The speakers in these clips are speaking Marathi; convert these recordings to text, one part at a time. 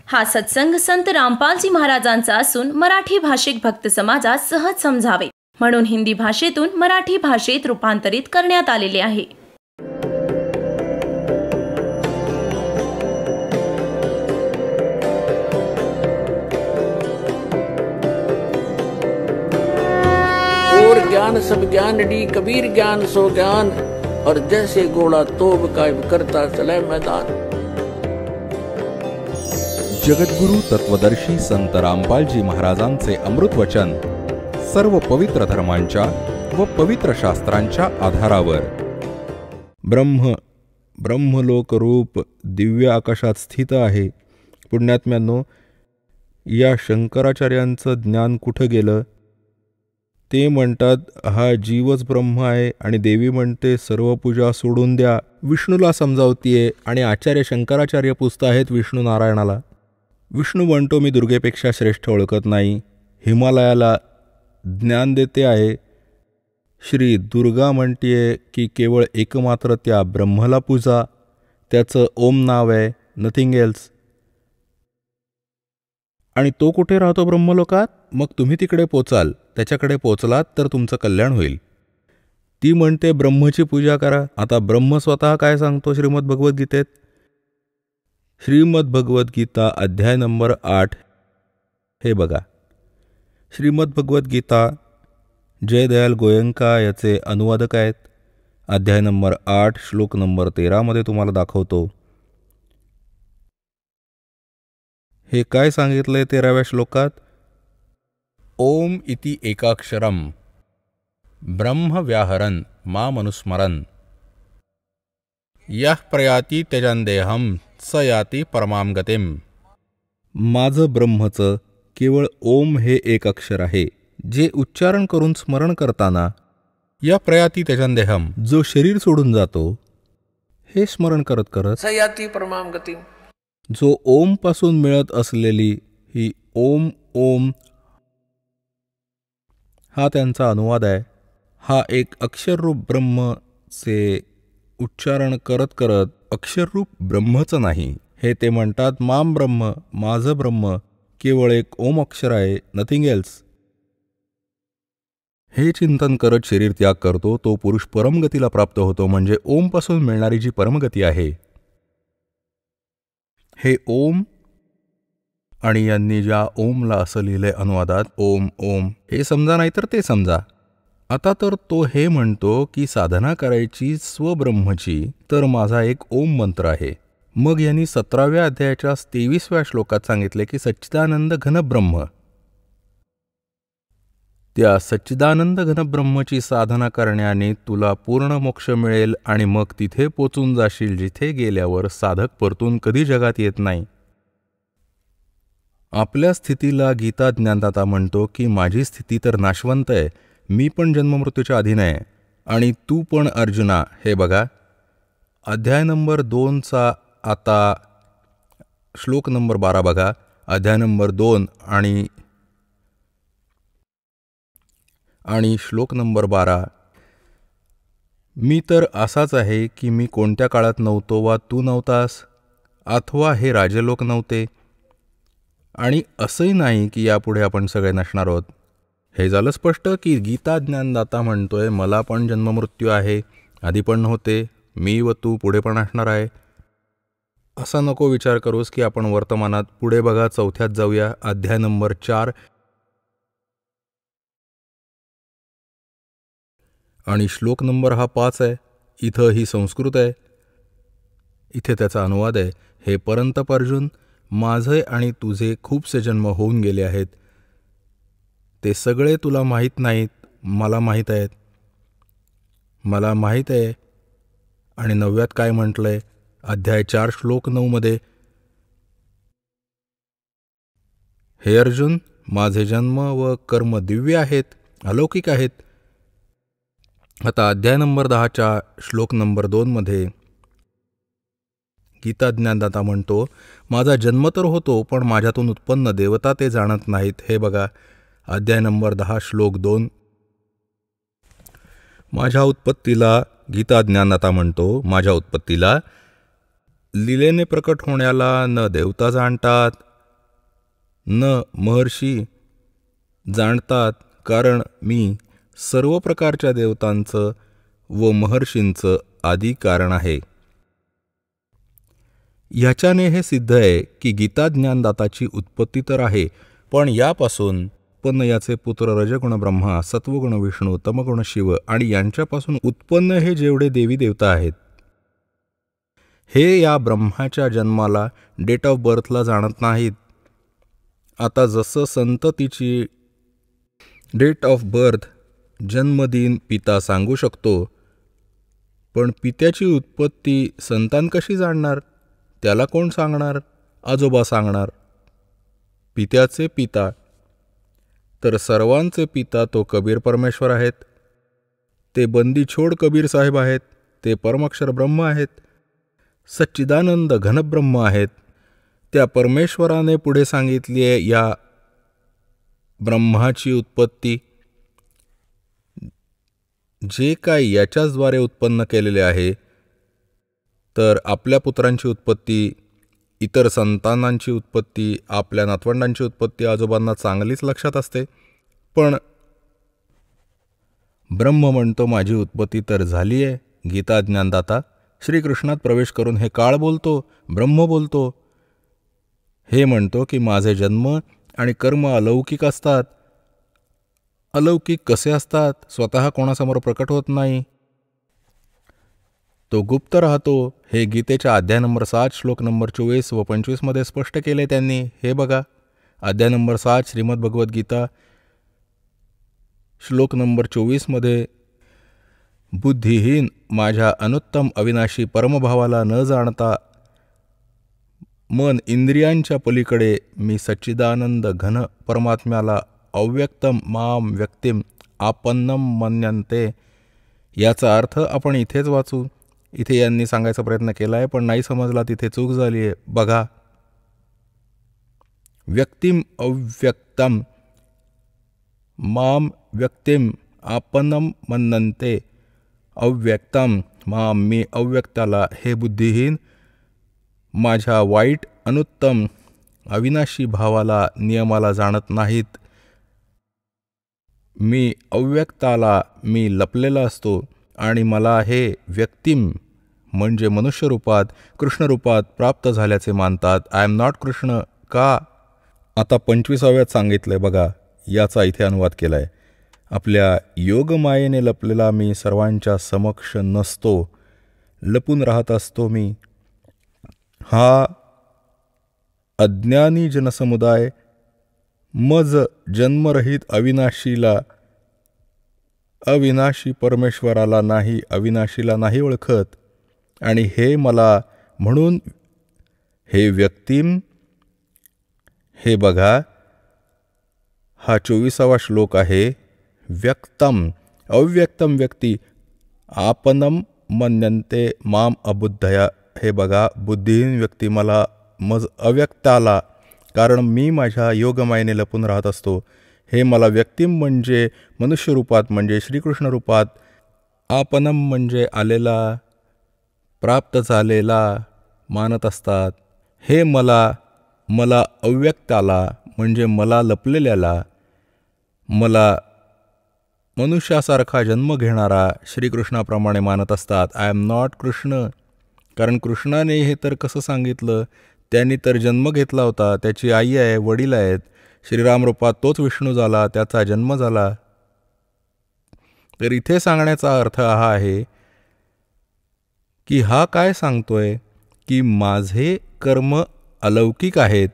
हा सत्संग संत रामपालजी महाराजांचा असून मराठी भाषिक भक्त समाजास सहज समजावे म्हणून हिंदी भाषेतून मराठी भाषेत रूपांतरित करण्यात आलेले आहे. और ज्ञान सब ज्ञान डी कबीर ज्ञान सो ज्ञान और जैसे घोड़ा तोब कायम करता चले मैदान. जगद्गुरु तत्वदर्शी संत रामपालजी महाराजांचे अमृत वचन सर्व पवित्र धर्मांच्या व पवित्र शास्त्रांच्या आधारावर. ब्रह्मलोक रूप दिव्य आकाशात स्थित आहे. पुण्यात्म्यांनो, या शंकराचार्यांचं ज्ञान कुठं गेलं? ते म्हणतात हा जीवच ब्रह्म आहे आणि देवी म्हणते सर्व पूजा सोडून द्या. विष्णूला समजावतीये आणि आचार्य शंकराचार्य पुजताहेत विष्णू नारायणाला. विष्णू म्हणतो मी दुर्गेपेक्षा श्रेष्ठ ओळखत नाही. हिमालयाला ज्ञान देते आहे. श्री दुर्गा म्हणतीये की केवळ एकमात्र त्या ब्रह्मला पूजा. त्याचं ओम नाव आहे, नथिंग एल्स. आणि तो कुठे राहतो ब्रह्मलोकात? मग तुम्ही तिकडे पोचाल. त्याच्याकडे पोचलात तर तुमचं कल्याण होईल. ती म्हणते ब्रह्मची पूजा करा. आता ब्रह्म स्वतः काय सांगतो श्रीमद भगवद्गीतेत? श्रीमद भगवद्गीता अध्याय नंबर 8. हे बघा, श्रीमद भगवद्गीता जयदयाल गोयंका याचे अनुवादक आहेत. अध्याय नंबर 8 श्लोक नंबर 13 मध्ये तुम्हाला दाखवतो. हे काय सांगितलंय 13व्या श्लोकात? ओम इति एकाक्षरम ब्रह्म व्याहरन मा मनुस्मरन यः प्रयाती त्यजन्देहम स याती परमाम गतिम. माझं ब्रह्मचं केवळ ओम हे एक अक्षर आहे, जे उच्चारण करून स्मरण करताना या प्रयाती त्यजन्देहम, जो शरीर सोडून जातो, हे स्मरण करत करत स याती परमाम गतिम, जो ओम पासून मिळत असलेली ही ओम ओम हा त्यांचा अनुवाद आहे. हा एक अक्षररूप ब्रह्मचे उच्चारण करत करत अक्षररूप ब्रह्मचं नाही, हे ते म्हणतात माम ब्रह्म, माझं ब्रह्म केवळ एक ओम अक्षर आहे, नथिंग एल्स. हे चिंतन करत शरीर त्याग करतो तो पुरुष परमगतीला प्राप्त होतो. म्हणजे ओम पासून मिळणारी जी परमगती आहे. हे ओम आणि यांनी ज्या ओमला असं लिहिलंय अनुवादात ओम ओम, हे समजा नाही तर ते समजा. आता तर तो हे म्हणतो की साधना करायची स्वब्रह्मची, तर माझा एक ओम मंत्र आहे. मग यांनी 17व्या अध्यायाच्या 23व्या श्लोकात सांगितले की सच्चिदानंद घनब्रह्म, त्या सच्चिदानंद घनब्रह्मची साधना करण्याने तुला पूर्ण मोक्ष मिळेल आणि मग तिथे पोचून जाशील जिथे गेल्यावर साधक परतून कधी जगात येत नाही. आपल्या स्थितीला गीता ज्ञानदाता म्हणतो की माझी स्थिती तर नाशवंत आहे, मी पण जन्ममृत्यूच्या अधीन आहे आणि तू पण अर्जुना. हे बघा, अध्याय नंबर 2चा आता श्लोक नंबर 12 बघा. अध्याय नंबर 2 आणि श्लोक नंबर 12. मी तर असाच आहे की मी कोणत्या काळात नव्हतो वा तू नव्हतास, अथवा हे राजलोक नव्हते, आणि असंही नाही की यापुढे आपण सगळे नसणार आहोत. हे झालं स्पष्ट की गीता ज्ञानदाता म्हणतोय मला पण जन्ममृत्यू आहे, आधी पण नव्हते, मी व तू पुढे पण असणार आहे. असा नको विचार करूस की आपण वर्तमानात. पुढे बघा, 4थ्यात जाऊया. अध्याय नंबर 4 आणि श्लोक नंबर हा 5 आहे. इथं ही संस्कृत आहे, इथे त्याचा अनुवाद आहे. हे परंतप अर्जुन, माझे आणि तुझे खूपसे जन्म होऊन गेले आहेत. ते सगळे तुला माहीत नाहीत, मला माहीत आहेत. मला माहीत आहे. आणि 9व्यात काय म्हटलंय? अध्याय 4 श्लोक 9 मध्ये, हे अर्जुन, माझे जन्म व कर्म दिव्य आहेत, अलौकिक आहेत. आता अध्याय नंबर 10च्या श्लोक नंबर 2 मध्ये गीता ज्ञानदाता म्हणतो माझा जन्म तर होतो पण माझ्यातून उत्पन्न देवता ते जाणत नाहीत. हे बघा, अध्याय नंबर 10 श्लोक 2. माझ्या उत्पत्तीला गीता ज्ञानदाता म्हणतो माझ्या उत्पत्तीला लीलेने प्रकट होण्याला न देवता जाणतात न महर्षी जाणतात, कारण मी सर्व प्रकारच्या देवतांचं व महर्षींचं आदी कारण आहे. ह्याच्याने हे सिद्ध आहे की गीता ज्ञानदाताची उत्पत्ती तर आहे, पण यापासून उत्पन्न याचे पुत्र रजगुण ब्रह्मा, सत्वगुण विष्णू, तमगुण शिव आणि यांच्यापासून उत्पन्न हे जेवढे देवी देवता आहेत, हे या ब्रह्माच्या जन्माला, डेट ऑफ बर्थला जाणत नाहीत. आता जसं संततीची डेट ऑफ बर्थ, जन्मदिन पिता सांगू शकतो, पण पित्याची उत्पत्ती संतान कशी जाणणार? त्याला कोण सांगणार? आजोबा सांगणार. पित्याचे पिता तर सर्वांचे पिता तो कबीर परमेश्वर आहेत. ते बंदी छोड कबीर साहेब आहेत. ते परमाक्षर ब्रह्म आहेत. सच्चिदानंद घनब्रह्म आहेत. त्या परमेश्वराने पुढे सांगितली आहे या ब्रह्माची उत्पत्ती, जे काय याच्याचद्वारे उत्पन्न केलेले आहे. तर आपल्या पुत्रांची उत्पत्ती, इतर संतानांची उत्पत्ती, आपल्या नातवंडांची उत्पत्ती आजोबांना चांगलीच लक्षात असते. पण ब्रह्म म्हणतो माझी उत्पत्ती तर झाली आहे. गीता ज्ञानदाता श्रीकृष्णात प्रवेश करून हे काळ बोलतो, ब्रह्म बोलतो. हे म्हणतो की माझे जन्म आणि कर्म अलौकिक असतात. अलौकिक कसे असतात? स्वतः कोणासमोर प्रकट होत नाही, तो गुप्त राहतो. हे गीतेच्या अध्याय नंबर 7 श्लोक नंबर 24 व 25 मध्ये स्पष्ट केले त्यांनी. हे बघा, अध्याय नंबर 7 श्रीमद भगवद्गीता श्लोक नंबर 24 मध्ये, बुद्धिहीन माझ्या अनुत्तम अविनाशी परमभावाला न जाणता मन इंद्रियांच्या पलीकडे मी सच्चिदानंद घन परमात्म्याला अव्यक्तम माम व्यक्तिम आपन्नम मन्यन्ते. याचा अर्थ आपण इथेच वाचू. इथे यांनी सांगायचा प्रयत्न केला आहे, पण नाही समजला, तिथे चूक झाली आहे. बघा, व्यक्तिम अव्यक्तम माम व्यक्तिम आपन्नम मन्यन्ते. अव्यक्तम माम, मी अव्यक्ताला, हे बुद्धिहीन माझ्या वाईट अनुत्तम अविनाशी भावाला, नियमाला जाणत नाहीत. मी अव्यक्ताला मी लपलेला असतो आणि मला हे व्यक्तिम म्हणजे मनुष्यरूपात, कृष्णरूपात प्राप्त झाल्याचे मानतात. I am not Krishna. का? आता 25व्यात सांगितलंय बघा, याचा इथे अनुवाद केलाय. आपल्या योगमायेने लपलेला मी सर्वांच्या समक्ष नसतो, लपून राहत असतो मी. हा अज्ञानी जनसमुदाय मज जन्मरहित अविनाशीला, अविनाशी परमेश्वराला नाही, अविनाशीला नाही ओळखत. आणि हे मला म्हणून हे व्यक्तिम, हे बघा, हा 24वा श्लोक आहे. व्यक्तम अव्यक्तम व्यक्ती आपनम मन्यन्ते माम अबुद्धया. हे बघा, बुद्धिहीन व्यक्ती मला मज अव्यक्ताला, कारण मी माझ्या योगमायेने लपून राहत असतो, हे मला व्यक्तिम म्हणजे मनुष्यरूपात म्हणजे श्रीकृष्ण रूपात, आपनम म्हणजे आलेला, प्राप्त झालेला मानत असतात. हे मला अव्यक्ताला म्हणजे मला लपलेल्याला, मला मनुष्यासारखा जन्म घेणारा श्रीकृष्णाप्रमाणे मानत असतात. I am not Krishna. कारण कृष्णाने हे तर कसं सांगितलं, त्यांनी तर जन्म घेतला होता, त्याची आई आहे, वडील आहेत, श्रीराम रूपात तोच विष्णू झाला, त्याचा जन्म झाला. तर इथे सांगण्याचा अर्थ हा आहे की हा काय सांगतोय की माझे कर्म अलौकिक आहेत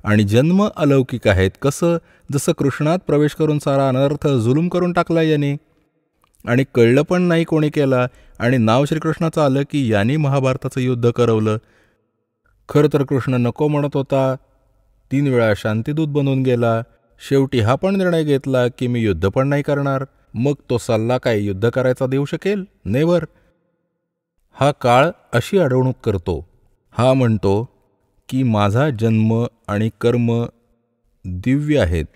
आणि जन्म अलौकिक आहेत. कसं? जसं कृष्णात प्रवेश करून सारा अनर्थ जुलूम करून टाकला याने, आणि कळलं पण नाही कोणी केला, आणि नाव श्रीकृष्णाचं आलं की यांनी महाभारताचं युद्ध करवलं. खरं तर कृष्ण नको म्हणत होता, 3 वेळा शांतिदूत बनून गेला. शेवटी हा पण निर्णय घेतला की मी युद्ध पण नाही करणार. मग तो सल्ला काय युद्ध करायचा देऊ शकेल? नेव्हर. हा काळ अशी अडवणूक करतो. हा म्हणतो की माझा जन्म आणि कर्म दिव्य आहेत.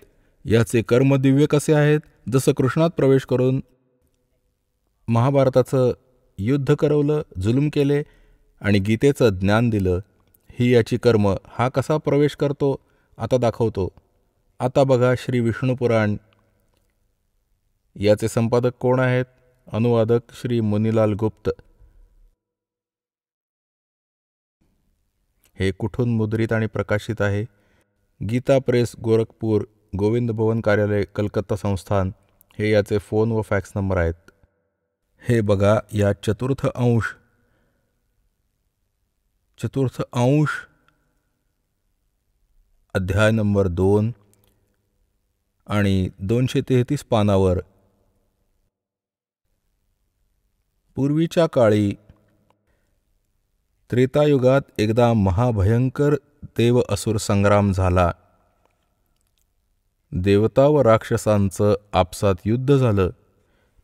याचे कर्म दिव्य कसे आहेत? जसं कृष्णात प्रवेश करून महाभारताचं युद्ध करवलं, जुलूम केले आणि गीतेचं ज्ञान दिलं, ही याची कर्म. हा कसा प्रवेश करतो आता दाखवतो. आता बघा श्री विष्णू पुराण. याचे संपादक कोण आहेत? अनुवादक श्री मुनीलाल गुप्त. हे कुठून मुद्रित आणि प्रकाशित आहे? गीता प्रेस, गोरखपूर, गोविंद भवन कार्यालय, कलकत्ता संस्थान. हे याचे फोन व फॅक्स नंबर आहेत. हे बघा, या चतुर्थ अंश अध्याय नंबर 2 आणि 233 पानावर पूर्वीच्या काळी त्रेतायुगात एकदा महाभयंकर देव असुर संग्राम झाला. देवता व राक्षसांचं आपसात युद्ध झालं.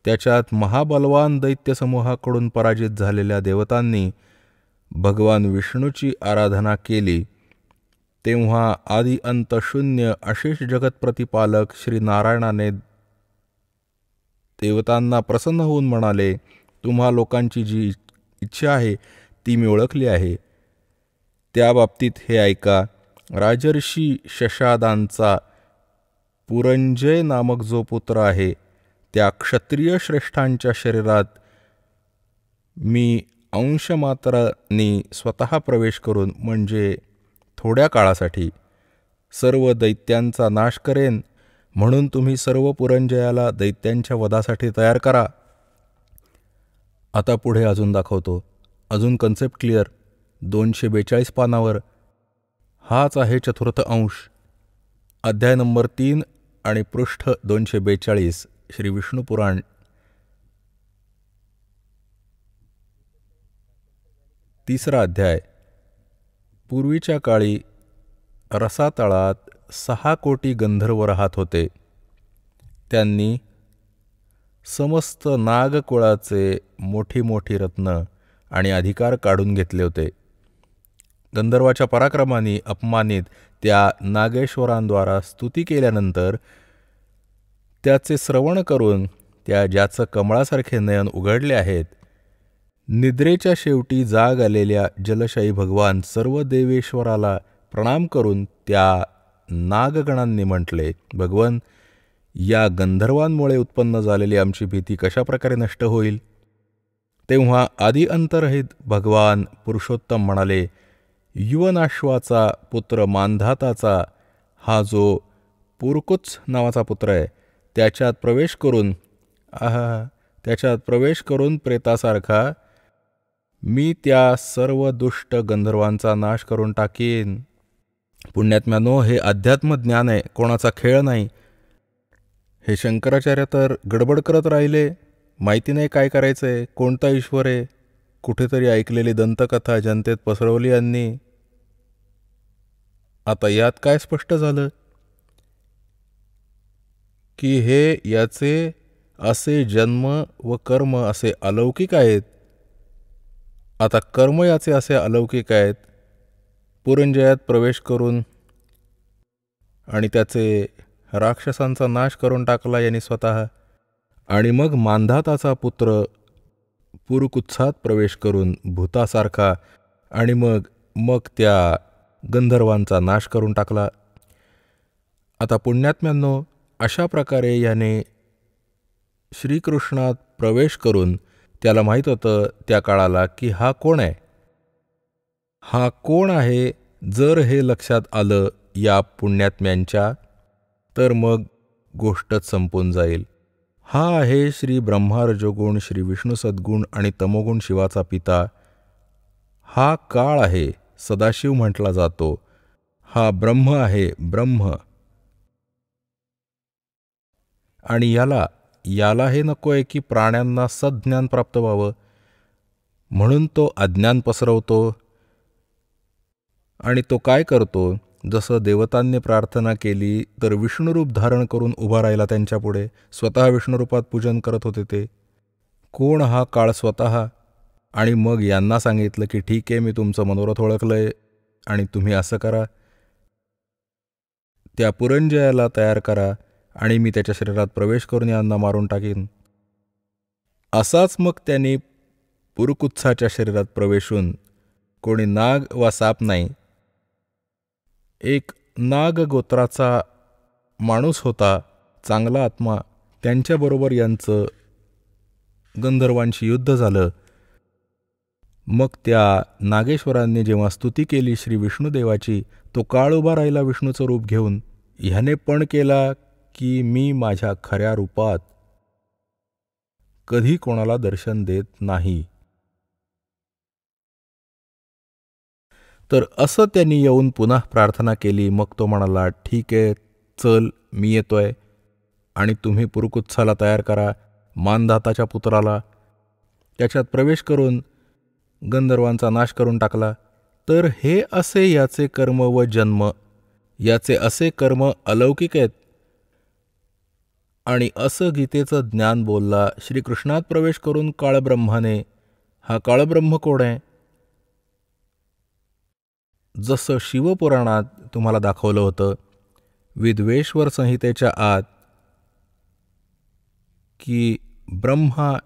त्याच्यात महाबलवान दैत्यसमूहाकडून पराजित झालेल्या देवतांनी भगवान विष्णूची आराधना केली. तेव्हा आदि अंत शून्य अशेष जगत प्रतिपालक श्री नारायणाने देवतांना प्रसन्न होऊन म्हणाले, तुम्हा लोकांची जी इच्छा आहे ती मी ओळखली आहे. त्या बाबतीत हे ऐका. राजर्षी शशादांचा पुरंजय नामक जो पुत्र आहे त्या क्षत्रिय श्रेष्ठांच्या शरीरात मी अंशमात्रांनी स्वतः प्रवेश करून म्हणजे थोड्या काळासाठी सर्व दैत्यांचा नाश करेन. म्हणून तुम्ही सर्व पुरंजयाला दैत्यांच्या वधासाठी तयार करा. आता पुढे अजून दाखवतो. अजून कन्सेप्ट क्लिअर. 242 पानावर. हाच आहे चतुर्थ अंश. अध्याय नंबर 3 आणि पृष्ठ 242 श्री विष्णू पुराण. तिसरा अध्याय. पूर्वीच्या काळी रसातळात 6 कोटी गंधर्व राहत होते. त्यांनी समस्त नागकुळाचे मोठी मोठी रत्न आणि अधिकार काढून घेतले होते. गंधर्वाच्या पराक्रमाने अपमानित त्या नागेश्वरांद्वारा स्तुती केल्यानंतर त्याचे श्रवण करून त्या ज्याचं कमळासारखे नयन उघडले आहेत, निद्रेच्या शेवटी जाग आलेल्या जलशायी भगवान सर्व देवेश्वराला प्रणाम करून त्या नागगणांनी म्हटले, भगवन, या गंधर्वांमुळे उत्पन्न झालेली आमची भीती कशा प्रकारे नष्ट होईल? तेव्हा आदि अंतरहित भगवान पुरुषोत्तम म्हणाले, युवनाश्वाचा पुत्र मांधाताचा हा जो पुरकुत्स नावाचा पुत्र आहे त्याच्यात प्रवेश करून प्रेतासारखा मी त्या सर्व दुष्ट गंधर्वांचा नाश करून टाकीन. पुण्यात्म्यानो, हे अध्यात्म ज्ञान आहे, कोणाचा खेळ नाही. हे शंकराचार्य तर गडबड करत राहिले. माहिती नाही काय करायचंय, कोणता ईश्वर आहे. कुठेतरी ऐकलेली दंतकथा जनतेत पसरवली यांनी. आता यात काय स्पष्ट झालं की हे याचे असे जन्म व कर्म असे अलौकिक आहेत. आता कर्म याचे असे अलौकिक आहेत. पुरंजयात प्रवेश करून आणि त्याचे राक्षसांचा नाश करून टाकला यांनी स्वतः. आणि मग मांधाताचा पुत्र पुरुकुत्सात प्रवेश करून भूतासारखा आणि मग त्या गंधर्वांचा नाश करून टाकला. आता पुण्यात्म्यांनो, अशा प्रकारे याने श्रीकृष्णात प्रवेश करून त्याला माहीत होतं त्या काळाला की हा कोण आहे. हा कोण आहे जर हे लक्षात आलं या पुण्यात्म्यांच्या, तर मग गोष्टच संपून जाईल. हा आहे श्री ब्रह्मा रजोगुण, श्री विष्णू सद्गुण आणि तमोगुण शिवाचा पिता. हा काळ आहे, सदाशिव म्हटला जातो. हा ब्रह्म आहे, ब्रह्म. आणि याला हे नको आहे की प्राण्यांना सज्ञान प्राप्त व्हावं, म्हणून तो अज्ञान पसरवतो. आणि तो काय करतो? जसं देवतांनी प्रार्थना केली तर विष्णुरूप धारण करून उभा राहिला त्यांच्यापुढे. स्वतः विष्णुरूपात पूजन करत होते ते. कोण हा काळ स्वतः. आणि मग यांना सांगितलं की ठीक आहे, मी तुमचं मनोरथ ओळखलंय आणि तुम्ही असं करा, त्या पुरंजयाला तयार करा आणि मी त्याच्या शरीरात प्रवेश करून यांना मारून टाकीन. असाच मग त्यांनी पुरुकुत्साच्या शरीरात प्रवेशून, कोणी नाग वा साप नाही, एक नाग गोत्राचा माणूस होता, चांगला आत्मा, त्यांच्याबरोबर यांचं गंधर्वांशी युद्ध झालं. मग त्या नागेश्वरांनी जेव्हा स्तुती केली श्री विष्णुदेवाची, तो काळ उभा राहिला विष्णूचं रूप घेऊन. ह्याने पण केला की मी माझ्या खऱ्या रूपात कधी कोणाला दर्शन देत नाही. तर असं त्यांनी येऊन पुन्हा प्रार्थना केली. मग तो म्हणाला, ठीक आहे, चल मी येतोय आणि तुम्ही पुरुकुत्साला तयार करा, मानधाताच्या पुत्राला. त्याच्यात प्रवेश करून गंधर्वांचा नाश करून टाकला. तर हे असे याचे कर्म व जन्म, याचे असे कर्म अलौकिक आहेत. आणि असं गीतेचं ज्ञान बोलला श्रीकृष्णात प्रवेश करून काळब्रह्माने. हा काळब्रह्म कोण आहे? जसं शिवपुराणात तुम्हाला दाखवलं होतं विद्वेश्वर संहितेच्या आत, की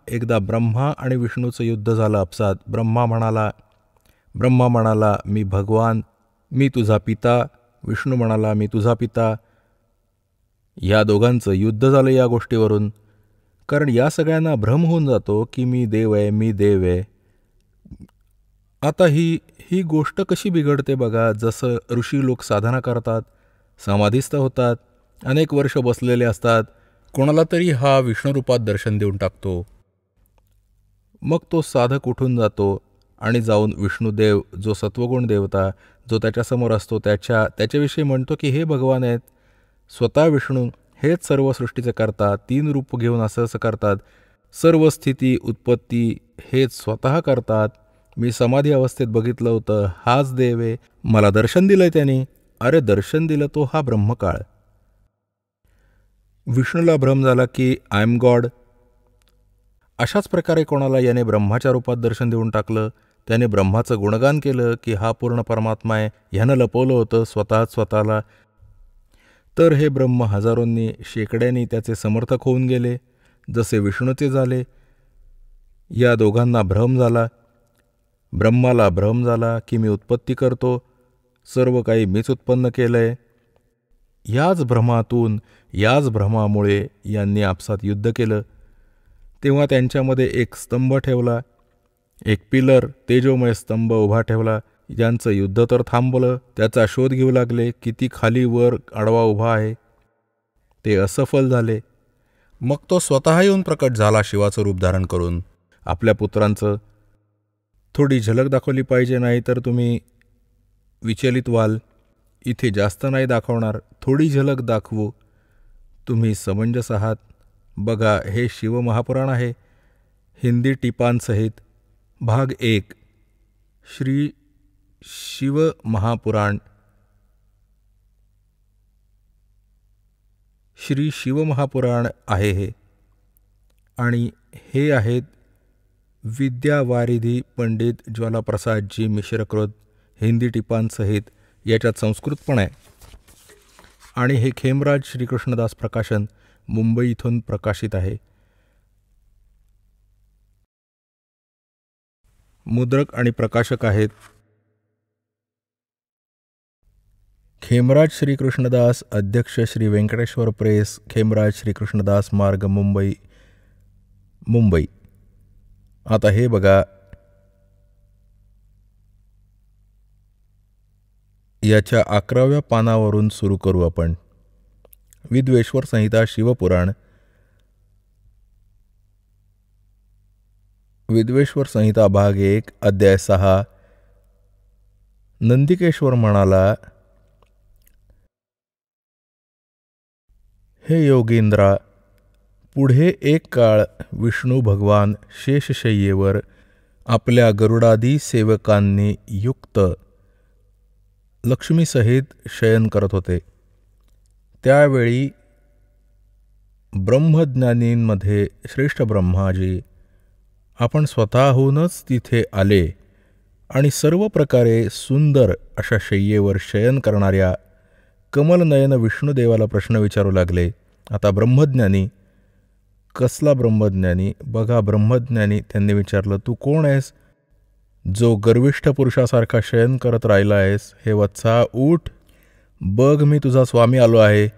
एकदा ब्रह्मा आणि विष्णूचं युद्ध झालं आपसात. ब्रह्मा म्हणाला मी भगवान, मी तुझा पिता. विष्णू म्हणाला मी तुझा पिता. या दोघांचं युद्ध झालं या गोष्टीवरून. कारण या सगळ्यांना भ्रम होऊन जातो की मी देव आहे. आता ही गोष्ट कशी बिघडते बघा. जसं ऋषी लोक साधना करतात, समाधीस्थ होतात, अनेक वर्ष बसलेले असतात, कोणाला तरी हा विष्णुरूपात दर्शन देऊन टाकतो. मग तो साधक उठून जातो आणि जाऊन विष्णुदेव, जो सत्वगुण देवता, जो त्याच्यासमोर असतो, त्याच्याविषयी म्हणतो की हे भगवान आहेत. स्वतः विष्णू हेच सर्व सृष्टीचे करतात, 3 रूप घेऊन असं करतात. सर्व स्थिती उत्पत्ती हेच स्वतः करतात. मी समाधी अवस्थेत बघितलं होतं, हाच देव आहे, मला दर्शन दिलंय त्यांनी. अरे दर्शन दिलं तो हा ब्रह्मकाळ. विष्णूला भ्रम झाला की आय एम गॉड. अशाच प्रकारे कोणाला याने ब्रह्माच्या रूपात दर्शन देऊन टाकलं. त्याने ब्रह्माचं गुणगान केलं की हा पूर्ण परमात्मा आहे. ह्यानं लपवलं होतं स्वतःला. तर हे ब्रह्म हजारोंनी शेकड्यांनी त्याचे समर्थक होऊन गेले, जसे विष्णूचे झाले. या दोघांना भ्रम झाला. ब्रह्माला भ्रम झाला की मी उत्पत्ती करतो, सर्व काही मीच उत्पन्न केलंय. याच भ्रमामुळे यांनी आपसात युद्ध केलं. तेव्हा त्यांच्यामध्ये एक स्तंभ ठेवला, एक पिलर, तेजोमय स्तंभ उभा ठेवला. यांचं युद्ध तर थांबलं. त्याचा शोध घेऊ लागले, किती खाली वर आडवा उभा आहे. ते असफल झाले. मग तो स्वतः येऊन प्रकट झाला शिवाचं रूप धारण करून. आपल्या पुत्रांचं थोडी झलक दाखवली पाहिजे, नाही तर तुम्ही विचलित व्हाल. इथे जास्त नाही दाखवणार, थोडी झलक दाखवू, तुम्ही समंजस आहात. बघा, हे शिवमहापुराण आहे, हिंदी टिपांसहित. भाग 1 श्री शिवमहापुराण. श्री शिवमहापुराण आहे हे. आणि हे आहेत विद्यावारिधी पंडित ज्वालाप्रसादजी मिश्रकृत, हिंदी टिपांसहित. याच्यात संस्कृत पण आहे. आणि हे खेमराज श्रीकृष्णदास प्रकाशन, मुंबई इथून प्रकाशित आहे. मुद्रक आणि प्रकाशक आहेत खेमराज श्रीकृष्णदास, अध्यक्ष श्री व्यंकटेश्वर प्रेस, खेमराज श्रीकृष्णदास मार्ग, मुंबई. आता हे बघा, याच्या 11व्या पानावरून सुरू करू आपण. विद्वेश्वर संहिता शिवपुराण. विद्वेश्वर संहिता भाग 1 अध्याय 6. नंदिकेश्वर म्हणाला, हे योगेंद्रा, पुढे एक काळ विष्णू भगवान शेषशय्येवर आपल्या गरुडादी सेवकांनी युक्त लक्ष्मीसहित शयन करत होते. त्यावेळी ब्रह्मज्ञानींमध्ये श्रेष्ठ ब्रह्माजी आपण स्वतःहूनच तिथे आले आणि सर्व प्रकारे सुंदर अशा शय्येवर शयन करणाऱ्या कमलनयन विष्णुदेवाला प्रश्न विचारू लागले. आता ब्रह्मज्ञानी, कसला ब्रह्मज्ञानी? बघा, ब्रह्मज्ञानी त्यांनी विचारलं, तू कोण आहेस जो गर्विष्ठ पुरुषासारखा शयन करत राहिला आहेस? हे वत्सा, उठ, बघ, मी तुझा स्वामी आलो आहे.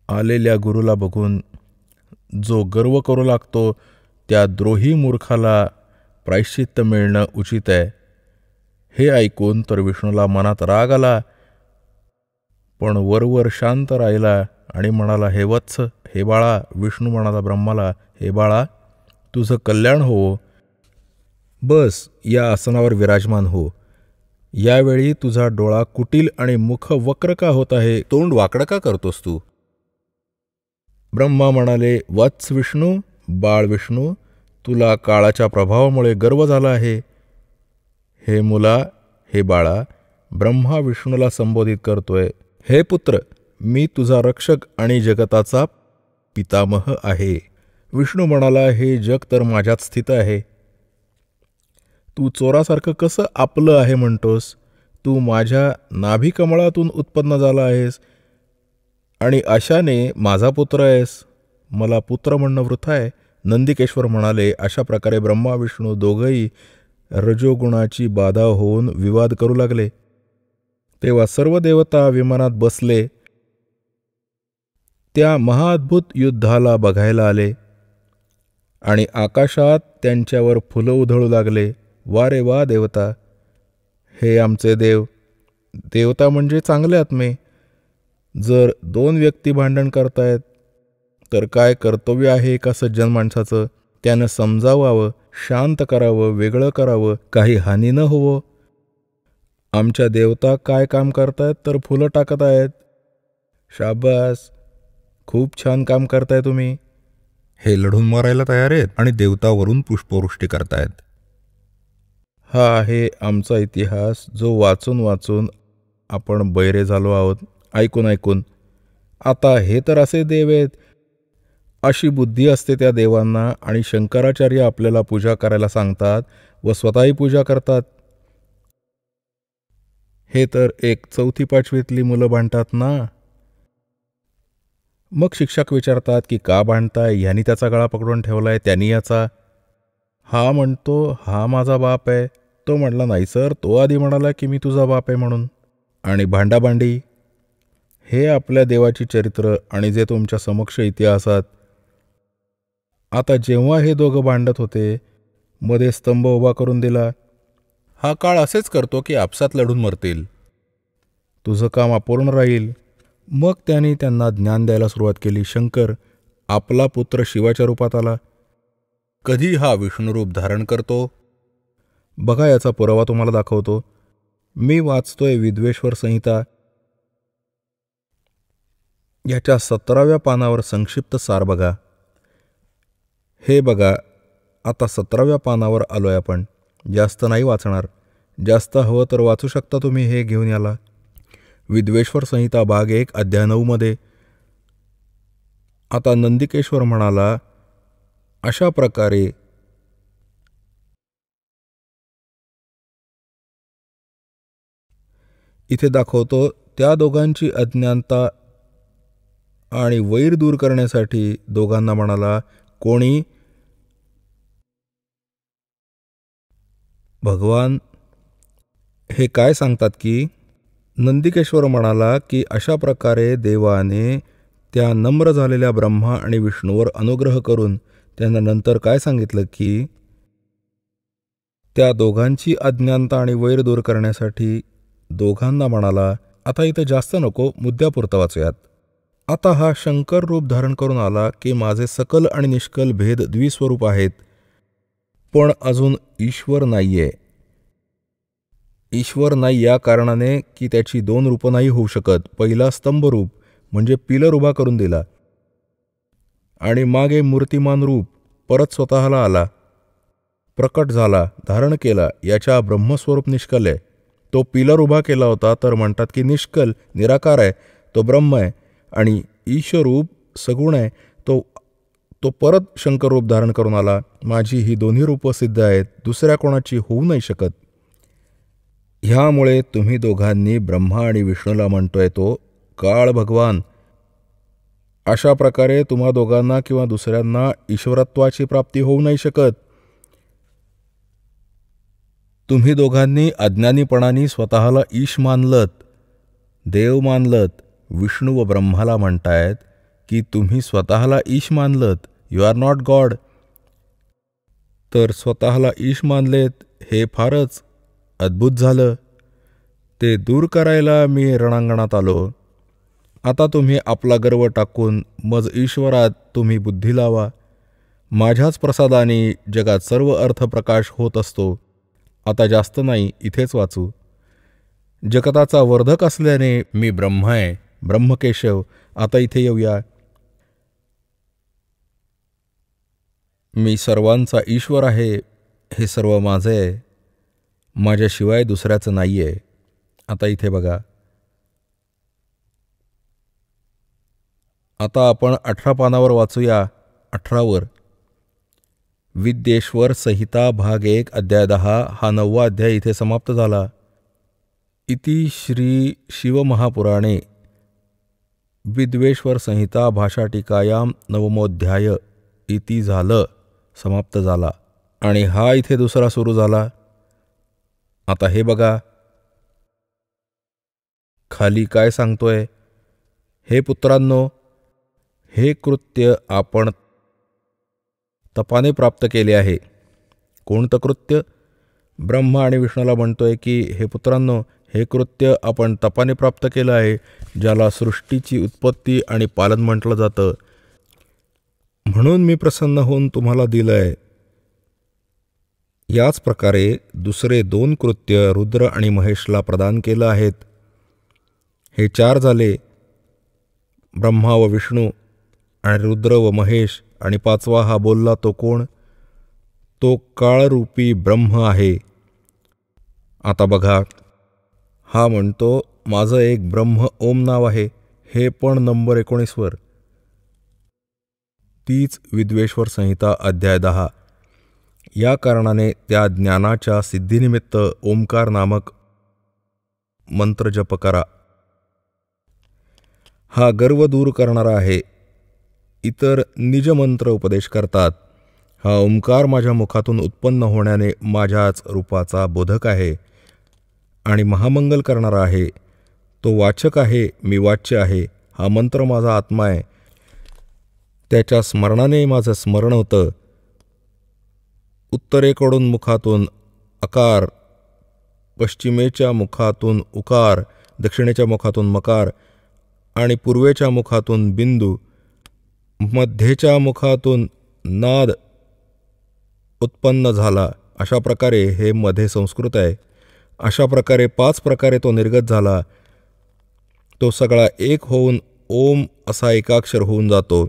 आलेल्या गुरुला बघून जो गर्व करू लागतो त्या द्रोही मूर्खाला प्रायश्चित्त मिळणं उचित आहे. हे ऐकून तर विष्णूला मनात राग आला, पण वरवर शांत राहिला आणि म्हणाला, हे वत्स, हे बाळा. विष्णू म्हणाला ब्रह्माला, हे बाळा, तुझं कल्याण हो. बस या आसनावर विराजमान हो. यावेळी तुझा डोळा कुटील आणि मुख वक्र का होत आहे, तोंड वाकडं का करतोस तू? ब्रह्मा म्हणाले, वत्स विष्णू, बाळ विष्णू, तुला काळाच्या प्रभावामुळे गर्व झाला आहे. हे मुला, हे बाळा, ब्रह्मा विष्णूला संबोधित करतोय, हे पुत्र, मी तुझा रक्षक आणि जगताचा पितामह आहे. विष्णू म्हणाला, हे जग तर माझ्यात स्थित आहे. तू चोरासारखं कसं आपलं आहे म्हणतोस? तू माझ्या नाभिकमळातून उत्पन्न झाला आहेस आणि अशाने माझा पुत्र आहेस. मला पुत्र म्हणणं वृथा आहे. नंदिकेश्वर म्हणाले, अशा प्रकारे ब्रह्मा विष्णू दोघंही रजोगुणाची बाधा होऊन विवाद करू लागले. तेव्हा सर्व देवता विमानात बसले त्या महाअद्भुत युद्धाला बघायला आले आणि आकाशात त्यांच्यावर फुलं उधळू लागले. वा रे वा देवता, हे आमचे देव. देवता म्हणजे चांगले आत्मे. जर दोन व्यक्ती भांडण करतायत तर काय कर्तव्य आहे एका सज्जन माणसाचं? त्यानं समजावावं, शांत करावं, वेगळं करावं, काही हानी न होवो. आमच्या देवता काय काम करतायत तर फुलं टाकत आहेत. शाबास, खूप छान काम करताय तुम्ही. हे लढून मरायला तयार आहेत आणि देवतावरून पुष्पवृष्टी करतायत. हा आहे आमचा इतिहास, जो वाचून वाचून आपण बैरे झालो आहोत, ऐकून ऐकून. आता हे तर असे देव आहेत. अशी बुद्धी असते त्या देवांना आणि शंकराचार्य आपल्याला पूजा करायला सांगतात व स्वतःही पूजा करतात. हे तर एक 4वी-5वीतली मुलं भांडतात ना. मग शिक्षक विचारतात की का भांडताय? ह्यानी त्याचा गळा पकडून ठेवलाय, त्यांनी याचा. हा म्हणतो, हा माझा बाप आहे. तो म्हटला, नाही सर, तो आधी म्हणाला की मी तुझा बाप आहे म्हणून. आणि भांडाभांडी. हे आपल्या देवाची चरित्र आणि जे तुमच्या समक्ष इतिहासात. आता जेव्हा हे दोघं भांडत होते, मध्ये स्तंभ उभा करून दिला. हा काळ असेच करतो की आपसात लढून मरतील. तुझं काम अपूर्ण राहील. मग त्यांनी त्यांना ज्ञान द्यायला सुरुवात केली. शंकर आपला पुत्र शिवाच्या रूपात आला. कधी हा विष्णुरूप धारण करतो बघा, याचा पुरावा तुम्हाला दाखवतो. मी वाचतोय विद्वेश्वर संहिता. याच्या 17व्या पानावर संक्षिप्त सार बघा. हे बघा, आता 17व्या पानावर आलोय आपण. जास्त नाही वाचणार. जास्त हवं तर वाचू शकता तुम्ही. हे घेऊन याला. विद्वेश्वर संहिता भाग 1 अध्याय 9 मध्ये. आता नंदिकेश्वर म्हणाला, अशा प्रकारे इथे दाखवतो त्या दोघांची अज्ञानता आणि वैर दूर करण्यासाठी दोघांना म्हणाला, कोणी? भगवान. हे काय सांगतात की नंदिकेश्वर म्हणाला की अशा प्रकारे देवाने त्या नम्र झालेल्या ब्रह्मा आणि विष्णूवर अनुग्रह करून त्यांना नंतर काय सांगितलं की त्या दोघांची अज्ञानता आणि वैर दूर करण्यासाठी दोघांना म्हणाला. आता इथं जास्त नको, मुद्द्यापुरतं वाचूयात. आता हा शंकर रूप धारण करून आला की माझे सकल आणि निष्कल भेद द्विस्वरूप आहेत, पण अजून ईश्वर नाहीये. ईश्वर नाही या कारणाने की त्याची 2 रूपं नाही होऊ शकत. पहिला स्तंभरूप म्हणजे पिलर उभा करून दिला आणि मागे मूर्तिमान रूप परत स्वतःला आला, प्रकट झाला, धारण केला. याच्या ब्रह्मस्वरूप निष्कल आहे. तो पिलर उभा केला होता तर म्हणतात की निष्कल निराकार आहे, तो ब्रह्म आहे. आणि ईशरूप सगुण आहे, तो परत शंकर रूप धारण करून आला. माझी ही दोन्ही रूपं सिद्ध आहेत, दुसऱ्या कोणाची होऊ नाही शकत. ह्यामुळे तुम्ही दोघांनी ब्रह्मा आणि विष्णूला म्हणतोय तो काळ भगवान. अशा प्रकारे तुम्हा दोघांना किंवा दुसऱ्यांना ईश्वरत्वाची प्राप्ती होऊ नाही शकत. तुम्ही दोघांनी अज्ञानीपणाने स्वतःला ईश मानलत, देव मानलत. विष्णू व ब्रह्माला म्हणतायत की तुम्ही स्वतःला ईश मानलत, यू आर नॉट गॉड. तर स्वतःला ईश मानलेत हे फारच अद्भुत झालं. ते दूर करायला मी रणांगणात आलो. आता तुम्ही आपला गर्व टाकून मज ईश्वरात तुम्ही बुद्धी लावा. माझ्याच प्रसादाने जगात सर्व अर्थप्रकाश होत असतो. आता जास्त नाही, इथेच वाचू. जगताचा वर्धक असल्याने मी ब्रह्म आहे, ब्रह्मकेशव. आता इथे येऊया. मी सर्वांचा ईश्वर आहे, हे सर्व माझे आहे, माझ्याशिवाय दुसऱ्याचं नाही आहे. आता इथे बघा. आता आपण 18 पानावर वाचूया. 18 विद्येश्वर संहिता भाग 1 अध्याय 10 हा 9वा अध्याय इथे समाप्त झाला. इति श्री शिवमहापुराणे विद्वेश्वर संहिता भाषा टीकायाम 9मोऽध्याय इति झालं, समाप्त झाला. आणि हा इथे दुसरा सुरू झाला. आता हे बघा खाली काय सांगतोय. हे पुत्रांनो, हे कृत्य आपण तपाने प्राप्त केले आहे. कोणतं कृत्य? ब्रह्म आणि विष्णूला म्हणतोय की हे पुत्रांनो, हे कृत्य आपण तपाने प्राप्त केलं आहे, ज्याला सृष्टीची उत्पत्ती आणि पालन म्हटलं जातं. म्हणून मी प्रसन्न होऊन तुम्हाला दिलं आहे. याच प्रकारे दुसरे 2 कृत्य रुद्र आणि महेशला प्रदान केलं आहेत. हे 4 झाले. ब्रह्मा व विष्णू आणि रुद्र व महेश. आणि 5वा हा बोलला तो कोण? तो काळरूपी ब्रह्म आहे. आता बघा, हा म्हणतो माझं एक ब्रह्म ओम नाव आहे. हे पण नंबर 19 तीच विद्वेश्वर संहिता अध्याय 10. या कारणाने त्या ज्ञानाच्या सिद्धीनिमित्त ओंकार नामक मंत्र जप करा. हा गर्व दूर करणारा आहे. इतर निजमंत्र उपदेश करतात. हा ओंकार माझ्या मुखातून उत्पन्न होण्याने माझ्याच रूपाचा बोधक आहे आणि महामंगल करणारा आहे. तो वाचक आहे, मी वाच्य आहे. हा मंत्र माझा आत्मा आहे. त्याच्या स्मरणाने माझं स्मरण होतं. उत्तरेकडून मुखातून अकार, पश्चिमेच्या मुखातून उकार, दक्षिणेच्या मुखातून मकार आणि पूर्वेच्या मुखातून बिंदू, मध्येच्या मुखातून नाद उत्पन्न झाला. अशा प्रकारे हे मध्ये संस्कृत आहे. अशा प्रकारे 5 प्रकारे तो निर्गत झाला. तो सगळा एक होऊन ओम असा एकाक्षर होऊन जातो.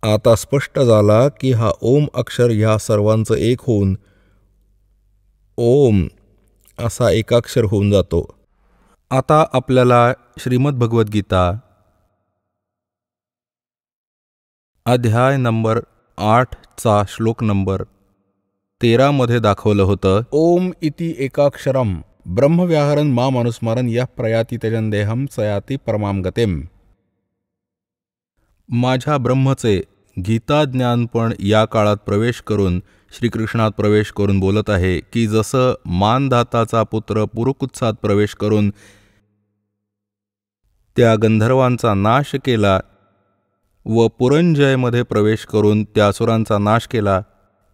आता स्पष्ट झाला की हा ओम अक्षर ह्या सर्वांचं एक होऊन ओम असा एकाक्षर होऊन जातो. आता आपल्याला श्रीमद भगवद्गीता अध्याय नंबर 8चा श्लोक नंबर 13 मध्ये दाखवलं होतं. ओम इति एकाक्षरम ब्रह्मव्याहरन माम अनुस्मरन यः प्रयाति त्यजन्देहम सयाति परमाम गतिम. माझ्या ब्रह्मचे गीता ज्ञान पण या काळात प्रवेश करून श्रीकृष्णात प्रवेश करून बोलत आहे की जसं मानधाताचा पुत्र पुरुकुत्सात प्रवेश करून त्या गंधर्वांचा नाश केला व पुरंजयमध्ये प्रवेश करून त्या असुरांचा नाश केला,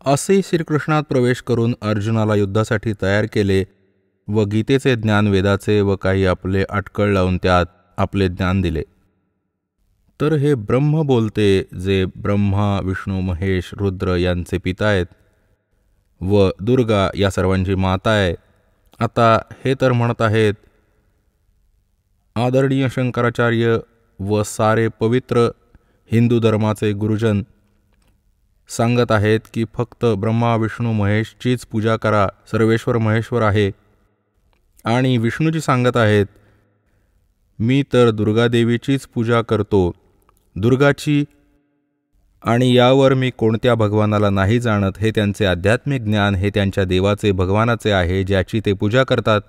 असे श्रीकृष्णात प्रवेश करून अर्जुनाला युद्धासाठी तयार केले व गीतेचे ज्ञान, वेदाचे व काही आपले अटकळ लावून त्यात आपले ज्ञान दिले. तर हे ब्रह्म बोलते, जे ब्रह्मा, विष्णू, महेश, रुद्र यांचे पिता आहेत व दुर्गा या सर्वांची माता आहे. आता हे तर म्हणत आहेत आदरणीय शंकराचार्य व सारे पवित्र हिंदू धर्माचे गुरुजन सांगत आहेत की फक्त ब्रह्मा, विष्णू, महेशचीच पूजा करा, सर्वेश्वर महेश्वर आहे. आणि विष्णूजी सांगत आहेत मी तर दुर्गादेवीचीच पूजा करतो, दुर्गाची, आणि यावर मी कोणत्या भगवानाला नाही जाणत. हे त्यांचे आध्यात्मिक ज्ञान, हे त्यांच्या देवाचे, भगवानाचे आहे, ज्याची ते पूजा करतात.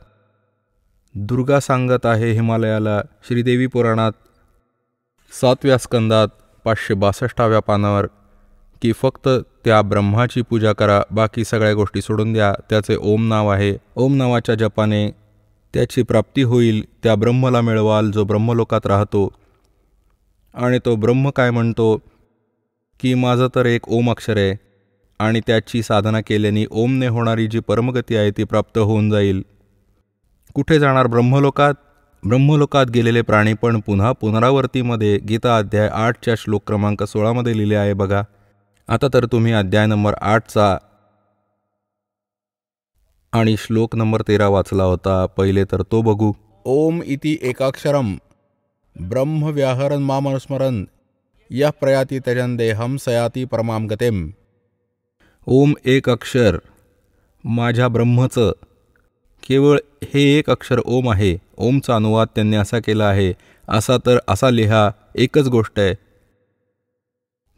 दुर्गा सांगत आहे हिमालयाला श्रीदेवी पुराणात 7व्या स्कंदात 562व्या पानावर की फक्त त्या ब्रह्माची पूजा करा, बाकी सगळ्या गोष्टी सोडून द्या. त्याचे ओम नाव आहे. ओम नावाच्या जपाने त्याची प्राप्ती होईल, त्या ब्रह्मला मिळवाल जो ब्रह्मलोकात राहतो. आणि तो ब्रह्म काय म्हणतो की माझं तर एक ओम अक्षर आहे आणि त्याची साधना केल्याने ओमने होणारी जी परमगती आहे ती प्राप्त होऊन जाईल. कुठे जाणार? ब्रह्मलोकात. ब्रह्मलोकात गेलेले प्राणी पण पुन्हा पुनरावर्तीमध्ये गीता अध्याय 8च्या श्लोक क्रमांक 16 लिहिले आहे बघा. आता तर तुम्ही अध्याय नंबर 8चा आणि श्लोक नंबर 13 वाचला होता. पहिले तर तो बघू. ओम इति एकाक्षरम ब्रह्म व्याहरन मामनुस्मरन यः प्रयाति त्यजन देहम सयाति परमाम गतिम. ओम एक अक्षर, माझ्या ब्रह्मचं केवळ हे एक अक्षर ओम आहे. ओमचा अनुवाद त्यांनी असा केला आहे. असा लिहा, एकच गोष्ट आहे.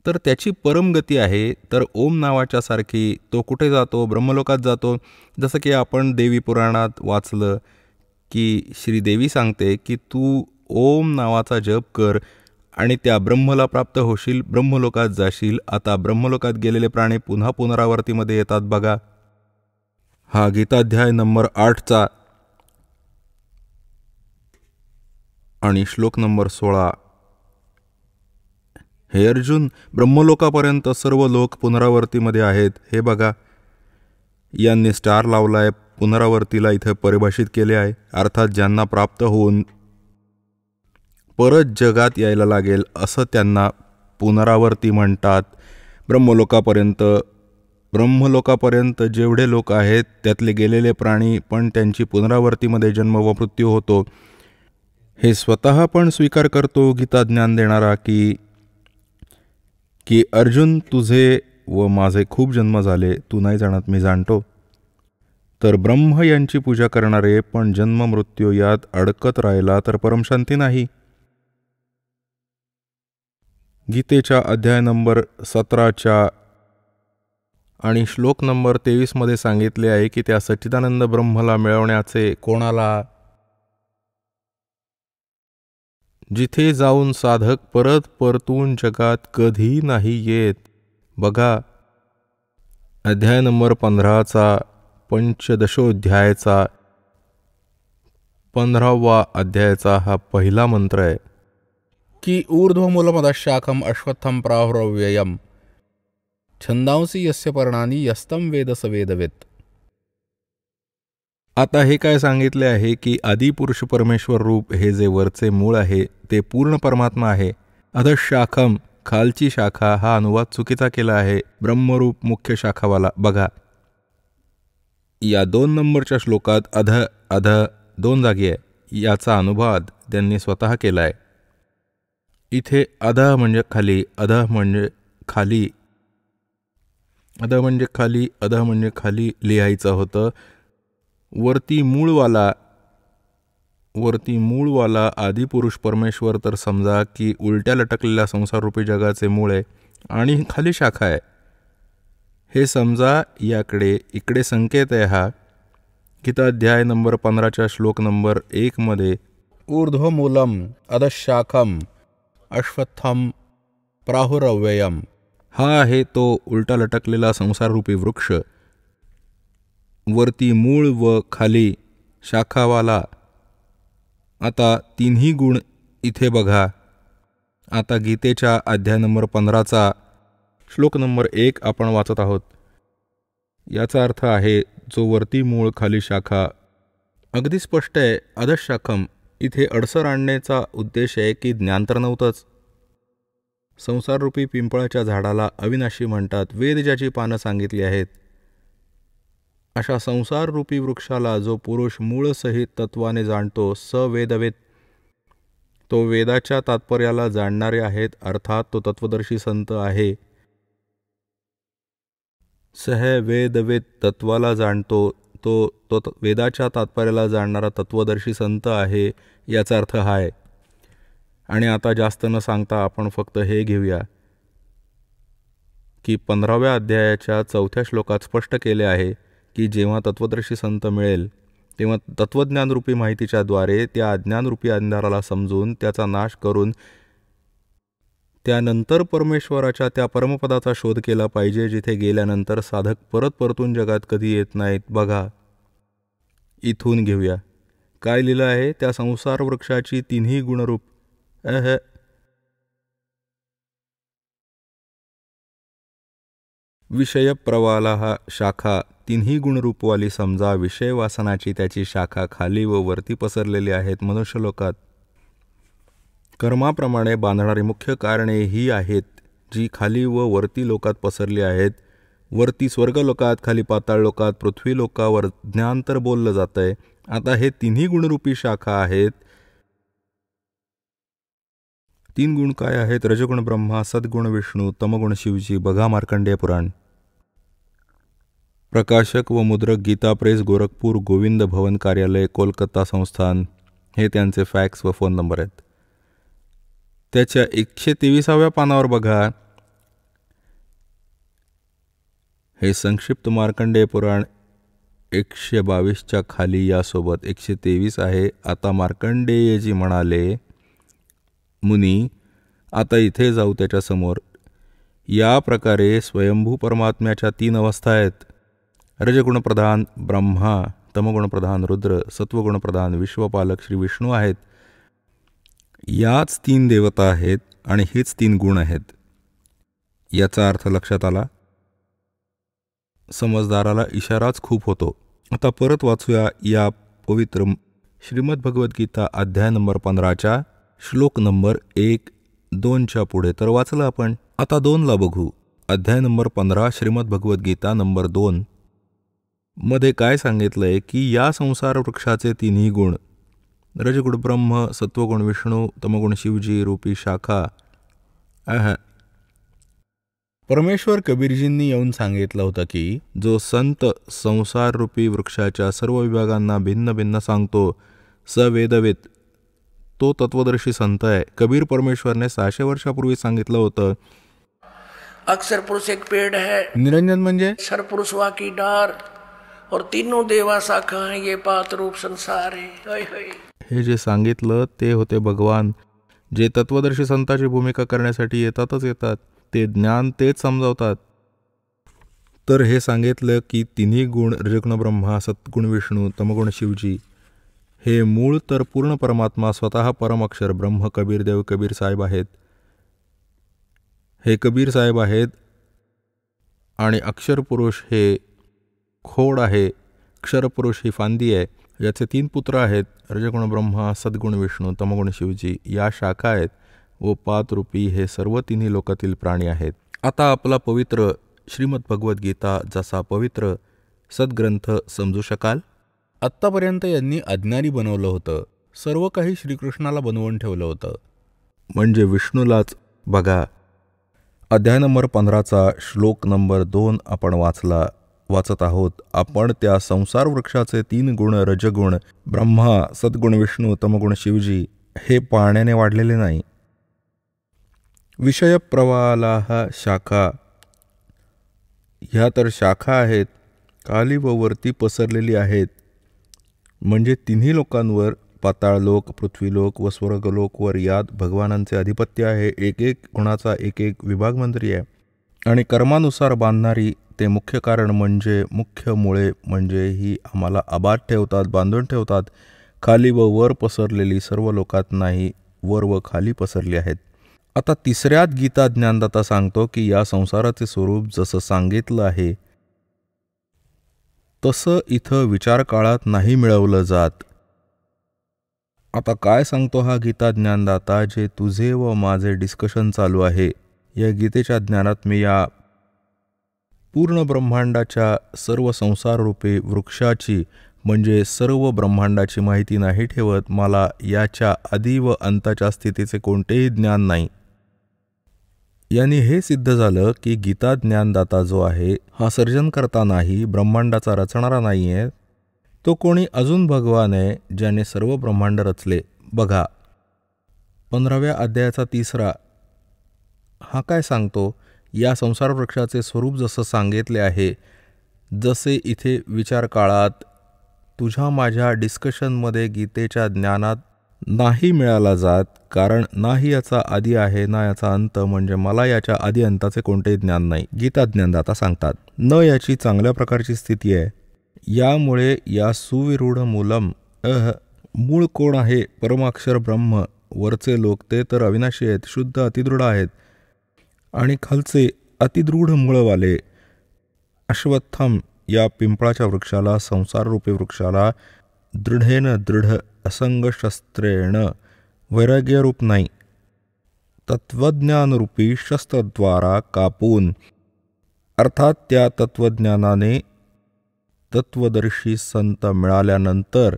तर त्याची परमगती आहे. तर ओम नावाच्या सारखी तो कुठे जातो? ब्रह्मलोकात जातो. जसं की आपण देवी पुराणात वाचलं की श्रीदेवी सांगते की तू ओम नावाचा जप कर आणि त्या ब्रह्मला प्राप्त होशील, ब्रह्मलोकात जाशील. आता ब्रह्मलोकात गेलेले प्राणी पुन्हा पुनरावर्तीमध्ये येतात बघा. हा गीताध्याय नंबर 8चा आणि श्लोक नंबर 16. हे अर्जुन, ब्रह्मलोकापर्यंत सर्व लोक पुनरावर्तीमध्ये आहेत. हे बघा, यांनी स्टार लावलाय. पुनरावर्तीला इथे परिभाषित केले आहे. अर्थात ज्यांना प्राप्त होऊन परत जगात यायला लागेल असं त्यांना पुनरावर्ती म्हणतात. ब्रह्मलोकापर्यंत जेवढे लोक आहेत त्यातले गेलेले प्राणी पण त्यांची पुनरावर्तीमध्ये जन्म व मृत्यू होतो. हे स्वतः पण स्वीकार करतो गीता ज्ञान देणारा की अर्जुन, तुझे व माझे खूप जन्म झाले, तू नाही जाणत, मी जाणतो. तर ब्रह्म यांची पूजा करणारे पण जन्म मृत्यू यात अडकत राहिला तर परमशांती नाही. गीतेच्या अध्याय नंबर 17च्या आणि श्लोक नंबर 23 सांगितले आहे की त्या सच्चिदानंद ब्रह्मला मिळवण्याचे कोणाला? जिथे जाऊन साधक परत परतून जगात कधी नाही येत. बघा, अध्याय नंबर 15चा पंचदशोध्यायाचा 15वा अध्यायाचा हा पहिला मंत्र आहे की ऊर्ध्वमूलमदशाखम अश्वत्थम प्राहुरव्ययम छंदांसी यस्य पर्णानी यस्तम वेद स वेदवेत. आता हे काय सांगितले आहे की आदिपुरुष परमेश्वर रूप हे जे वरचे मूळ आहे ते पूर्ण परमात्मा आहे. अधशाखम, खालची शाखा, हा अनुवाद चुकीचा केला आहे. ब्रह्मरूप मुख्य शाखावाला. बघा, या 2 नंबरच्या श्लोकात अध 2 जागी आहे. याचा अनुवाद त्यांनी स्वतः केला आहे. इथे अध म्हणजे खाली, अध म्हणजे खाली, अध म्हणजे खाली, अध म्हणजे खाली लिहायचं होतं. वरती मूळवाला आदिपुरुष परमेश्वर तर समजा की उलट्या लटकलेल्या संसाररूपी जगाचे मूळ आहे आणि खाली शाखा आहे हे समजा. इकडे संकेत आहे हा. गीताध्याय नंबर 15च्या श्लोक नंबर 1 ऊर्ध्वमूलम अधशाखम अश्वत्थम प्राहुरव्ययम. हा आहे तो उलटा लटकलेला संसाररूपी वृक्ष. वरती मूळ व खाली शाखावाला. आता तिन्ही गुण इथे बघा. आता गीतेच्या अध्याय नंबर 15चा श्लोक नंबर 1 आपण वाचत आहोत. याचा अर्थ आहे जो वरती मूळ खाली शाखा. अगदी स्पष्ट आहे. अधशाखम इथे अडसर आणण्याचा उद्देश आहे की ज्ञान तर नव्हतंच. संसाररूपी पिंपळाच्या झाडाला अविनाशी म्हणतात. वेद ज्याची पानं सांगितली आहेत अशा संसाररूपी वृक्षाला जो पुरुष मूळसहित तत्वाने जाणतो स वेदवेद, तो वेदाच्या तात्पर्याला जाणणारे आहेत. अर्थात तो तत्वदर्शी संत आहे. सह वेदवेद तत्वाला जाणतो तो वेदाच्या तात्पर्याला जाणणारा तत्वदर्शी संत आहे. याचा अर्थ हा आहे. आणि आता जास्त न सांगता आपण फक्त हे घेऊया की 15व्या अध्यायाच्या 4थ्या श्लोकात स्पष्ट केले आहे की जेव्हा तत्वदर्शी संत मिळेल तेव्हा तत्वज्ञानरूपी माहितीच्या द्वारे त्या अज्ञानरूपी अंधाराला समजून त्याचा नाश करून त्यानंतर परमेश्वराच्या त्या परमपदाचा शोध केला पाहिजे जिथे गेल्यानंतर साधक परतून जगात कधी येत नाहीत. बघा, इथून घेऊया काय लिहिलं आहे? त्या संसार वृक्षाची तिन्ही गुणरूप विषय प्रवाला हा शाखा तिन्ही गुणरूपवाली समजा. विषय वासनाची त्याची शाखा खाली व वरती पसरलेली आहेत मनुष्यलोकात. कर्माप्रमाणे बांधणारी मुख्य कारणे ही आहेत जी खाली व वरती लोकात पसरली आहेत. वरती स्वर्गलोकात, खाली पाताळ लोकात, पृथ्वी लोकावर ज्ञान तर बोललं जातंय. आता हे तिन्ही गुणरूपी शाखा आहेत. 3 गुण काय आहेत? रजगुण ब्रह्मा, सद्गुण विष्णू, तमगुण शिवजी. बघा मार्कंडेय पुराण. प्रकाशक व मुद्रक गीता प्रेस, गोरखपूर, गोविंद भवन कार्यालय, कोलकाता संस्थान. हे त्यांचे फॅक्स व फोन नंबर आहेत. त्याच्या 123व्या पानावर बघा, हे संक्षिप्त मार्कंडेय पुराण 122च्या खाली यासोबत 123 आहे. आता मार्कंडेयजी म्हणाले, मुनी आता इथे जाऊ त्याच्या समोर. या प्रकारे स्वयंभू परमात्म्याच्या 3 अवस्था आहेत. रजगुणप्रधान ब्रह्मा, तमगुणप्रधान रुद्र, सत्वगुणप्रधान विश्वपालक श्री विष्णू आहेत. याच 3 देवता आहेत आणि हेच 3 गुण आहेत. याचा अर्थ लक्षात आला? समजदाराला इशाराच खूप होतो. आता परत वाचूया या पवित्र श्रीमद भगवद्गीता अध्याय नंबर 15च्या श्लोक नंबर 1-2च्या पुढे तर वाचलं आपण. आता 2ला बघू. अध्याय नंबर 15 श्रीमद भगवद्गीता नंबर 2 मध्ये काय सांगितलंय की या संसार वृक्षाचे तिन्ही गुण, रजगुण ब्रह्म, सत्वगुण विष्णू, तमगुण शिवजी रूपी शाखा. परमेश्वर कबीरजींनी येऊन सांगितलं होतं की जो संत संसार रूपी वृक्षाच्या सर्व विभागांना भिन्न भिन्न सांगतो, स वेदवेद, तो तत्वदर्शी संत आहे. कबीर परमेश्वरने 600 वर्षापूर्वी सांगितलं होतं. अक्षर पुरुष एक पेड़ है, निरंजन म्हणजे सर पुरुष वा की डार, और तीनों देवा शाखा है, ये पात रूप संसार है. हे जे सांगितलं ते होते भगवान, जे तत्वदर्शी संताची भूमिका करण्यासाठी येतातच येतात. ते ज्ञान तेच समजावतात. तर हे सांगितलं की तिन्ही गुण, रजगुण ब्रह्मा, सत्गुण विष्णू, तमगुण शिवजी, हे मूळ तर पूर्ण परमात्मा स्वतः परम अक्षर ब्रह्म कबीरदेव कबीर साहेब आहेत. हे कबीर साहेब आहेत आणि अक्षर पुरुष हे खोड आहे, अक्षर पुरुष ही फांदी आहे. याचे 3 पुत्र आहेत, रजगुण ब्रह्मा, सद्गुण विष्णू, तमगुण शिवजी. या शाखा आहेत व पातरूपी हे सर्व तिन्ही लोकातील प्राणी आहेत. आता आपला पवित्र श्रीमद भगवद्गीता जसा पवित्र सद्ग्रंथ समजू शकाल. आत्तापर्यंत यांनी अज्ञानी बनवलं होतं, सर्व काही श्रीकृष्णाला बनवून ठेवलं होतं, म्हणजे विष्णूलाच. बघा अध्याय नंबर 15चा श्लोक नंबर 2 आपण वाचत आहोत. आपण त्या संसार वृक्षाचे 3 गुण, रजगुण ब्रह्मा, सद्गुण विष्णू, तमगुण शिवजी, हे पाण्याने वाढलेले नाही. विषय प्रवाला शाखा, ह्या तर शाखा आहेत, खाली व वरती पसरलेली आहेत. म्हणजे तिन्ही लोकांवर, पाताळलोक, पृथ्वीलोक व स्वर्गलोकवर यात भगवानांचे अधिपत्य आहे. एक एक गुणाचा एक एक विभाग मंत्री आहे. आणि कर्मानुसार बांधणारी ते मुख्य कारण म्हणजे मुख्य मुळे म्हणजे ही आम्हाला आबाद ठेवतात, बांधून ठेवतात. खाली व वर पसरलेली सर्व लोकात नाही, वर व खाली पसरली आहेत. आता 3ऱ्यात गीता ज्ञानदाता सांगतो की या संसाराचे स्वरूप जसं सांगितलं आहे तसं इथं विचार काळात नाही मिळवलं जात. आता काय सांगतो हा गीता ज्ञानदाता? जे तुझे व माझे डिस्कशन चालू आहे, या गीतेच्या ज्ञानात मी या पूर्ण ब्रह्मांडाच्या सर्व संसार रूपी वृक्षाची म्हणजे सर्व ब्रह्मांडाची माहिती नाही ठेवत. मला याच्या आदी व अंताच्या स्थितीचे कोणतेही ज्ञान नाही. यांनी हे सिद्ध झालं की गीता ज्ञानदाता जो आहे हा सर्जनकर्ता नाही, ब्रह्मांडाचा रचणारा नाही आहे. तो कोणी अजून भगवान आहे ज्याने सर्व ब्रह्मांड रचले. बघा 15व्या अध्यायाचा 3रा हा काय सांगतो? या संसार वृक्षाचे स्वरूप जसं सांगितले आहे, जसे इथे विचार काळात तुझ्या माझ्या डिस्कशनमध्ये गीतेच्या ज्ञानात नाही मिळाला जात, कारण नाही याचा आदी आहे ना याचा अंत, म्हणजे मला याच्या आदी अंताचे कोणतेही ज्ञान नाही. गीता ज्ञानदाता सांगतात न याची चांगल्या प्रकारची स्थिती आहे. यामुळे या सुविरूढ मूलम मूळ कोण आहे? परमाक्षर ब्रह्म. वरचे लोक ते तर अविनाशी आहेत, शुद्ध अतिदृढ आहेत, आणि खालचे अतिदृढ मूळवाले. अश्वत्थम या पिंपळाच्या वृक्षाला, संसाररूपी वृक्षाला, दृढेन दृढ असंग शस्त्रेण, वैराग्यरूप नाही, तत्वज्ञानरूपी शस्त्रद्वारा कापून, अर्थात त्या तत्वज्ञानाने तत्वदर्शी संत मिळाल्यानंतर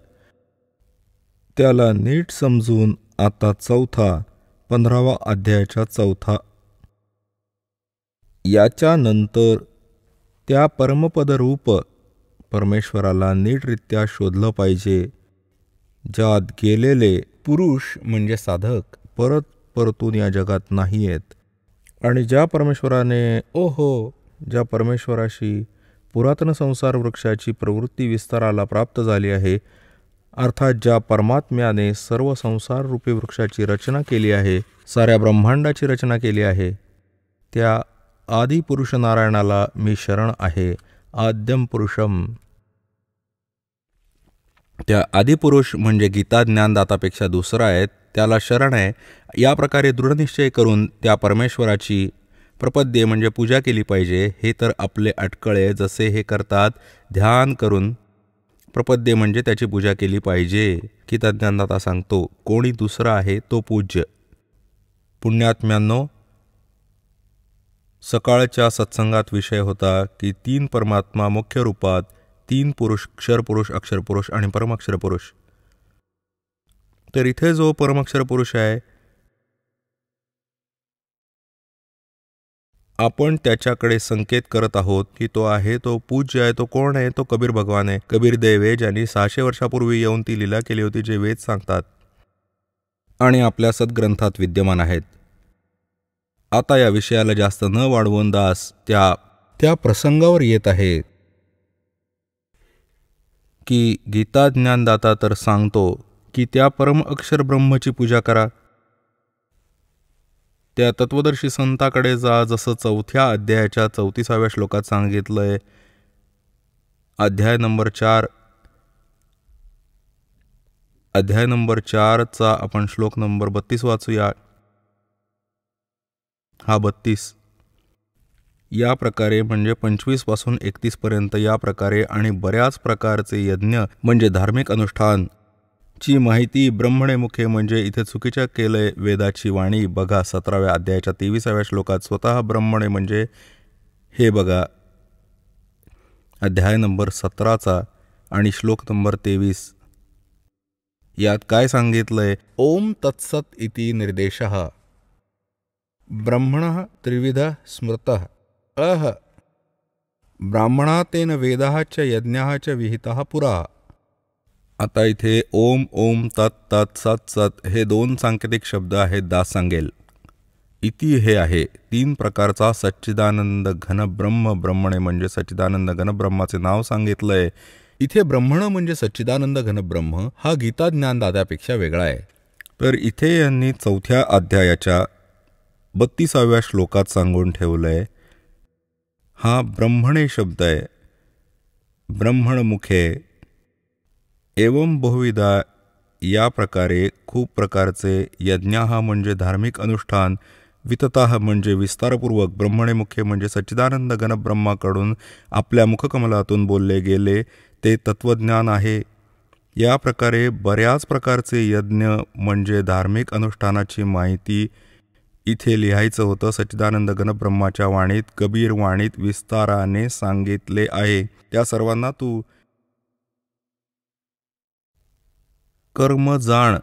त्याला नीट समजून आता 15वा अध्यायाच्या 4 याच्यानंतर त्या परमपदरूप परमेश्वराला नीटरित्या शोधलं पाहिजे, ज्यात गेलेले पुरुष म्हणजे साधक परत परतून या जगात नाही आहेत. आणि ज्या परमेश्वराशी पुरातन संसार वृक्षाची प्रवृत्ती विस्ताराला प्राप्त झाली आहे, अर्थात ज्या परमात्म्याने सर्व संसार रूपी वृक्षाची रचना केली आहे, साऱ्या ब्रह्मांडाची रचना केली आहे, त्या आदिपुरुष नारायणाला मी शरण आहे. आद्यम पुरुषम. त्या आदिपुरुष म्हणजे गीता ज्ञानदातापेक्षा दुसरा आहे, त्याला शरण आहे. या प्रकारे दृढनिश्चय करून त्या परमेश्वराची प्रपद्ये म्हणजे पूजा केली पाहिजे. हे तर आपले अटकळे जसे हे करतात, ध्यान करून प्रपद्ये म्हणजे त्याची पूजा केली पाहिजे. गीता ज्ञानदाता सांगतो, कोणी दुसरा आहे तो पूज्य. पुण्यात्म्यांनो, सकाळच्या सत्संगात विषय होता की 3 परमात्मा मुख्य रूपात, 3 पुरुष, क्षरपुरुष, अक्षरपुरुष आणि परमाक्षर पुरुष. तर इथे जो परमाक्षर पुरुष आहे, आपण त्याच्याकडे संकेत करत आहोत की तो आहे, तो पूज्य आहे. तो कोण आहे? तो कबीर भगवान आहे. कबीर देव आहे, ज्यांनी 600 वर्षापूर्वी येऊन ती लीला केली होती, जे वेद सांगतात आणि आपल्या सद्ग्रंथात विद्यमान आहेत. आता या विषयाला जास्त न वाढवून दास त्या प्रसंगावर येत आहे की गीता ज्ञानदाता तर सांगतो की त्या परम अक्षर ब्रह्मची पूजा करा. त्या तत्वदर्शी संताकडे जा, जसं 4थ्या अध्यायाच्या 34व्या श्लोकात सांगितलंय. अध्याय नंबर 4चा आपण श्लोक नंबर 32 वाचूया. हा 32 या प्रकारे म्हणजे 25 पासून 31 पर्यंत या प्रकारे आणि बऱ्याच प्रकारचे यज्ञ म्हणजे धार्मिक अनुष्ठान ची माहिती ब्रह्मणे मुखे म्हणजे इथे चुकीच्या केलंय वेदाची वाणी. बघा 17व्या अध्यायाच्या 23व्या श्लोकात स्वतः ब्रह्मणे म्हणजे हे बघा अध्याय नंबर 17चा आणि श्लोक नंबर 23. यात काय सांगितलंय? ओम तत्सत इति निर्देशः ब्रह्मणः त्रिविधः स्मृतः अह ब्राह्मणा तेन वेदाः च यज्ञाः च विहिताः पुरा. आता इथे ओम, ओम, तत्, तत्, सत, सत हे 2 सांकेतिक शब्द आहेत. दास सांगेल. इति हे आहे 3 प्रकारचा सच्चिदानंद घन ब्रह्म. ब्रह्मणे म्हणजे सच्चिदानंद घन ब्रह्माचे नाव सांगितलंय. इथे ब्रह्मण म्हणजे सच्चिदानंद घन ब्रह्म हा गीता ज्ञानदात्यापेक्षा वेगळा आहे. तर इथे यांनी 4थ्या अध्यायाच्या 32व्या श्लोकात सांगून ठेवलंय, हा ब्रह्मणे शब्द आहे. ब्रह्मण मुखे एवं बहुविधा या प्रकारे खूप प्रकारचे यज्ञाः म्हणजे धार्मिक अनुष्ठान, वितताः म्हणजे विस्तारपूर्वक, ब्रह्मणे मुखे म्हणजे सच्चिदानंद घन ब्रह्माकडून आपल्या मुखकमलातून बोलले गेले ते तत्वज्ञान आहे. या प्रकारे बऱ्याच प्रकारचे यज्ञ म्हणजे धार्मिक अनुष्ठानाची माहिती इथे लिहायचं होतं. सच्चिदानंद घन ब्रह्माच्या वाणीत, कबीर वाणीत विस्ताराने सांगितले आहे. त्या सर्वांना तू कर्म जाण,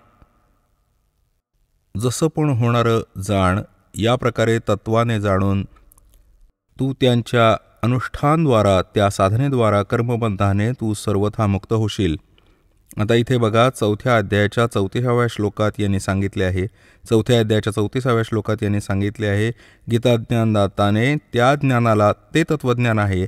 जसं पण होणारं जाण. या प्रकारे तत्वाने जाणून तू त्यांच्या अनुष्ठानद्वारा, त्या साधनेद्वारा, कर्मबंधाने तू सर्वथा मुक्त होशील. आता इथे बघा 4थ्या अध्यायाच्या 34व्या श्लोकात यांनी सांगितले आहे. 4थ्या अध्यायाच्या 34व्या श्लोकात यांनी सांगितले आहे, गीता ज्ञानदाताने त्या ज्ञानाला, ते तत्वज्ञान आहे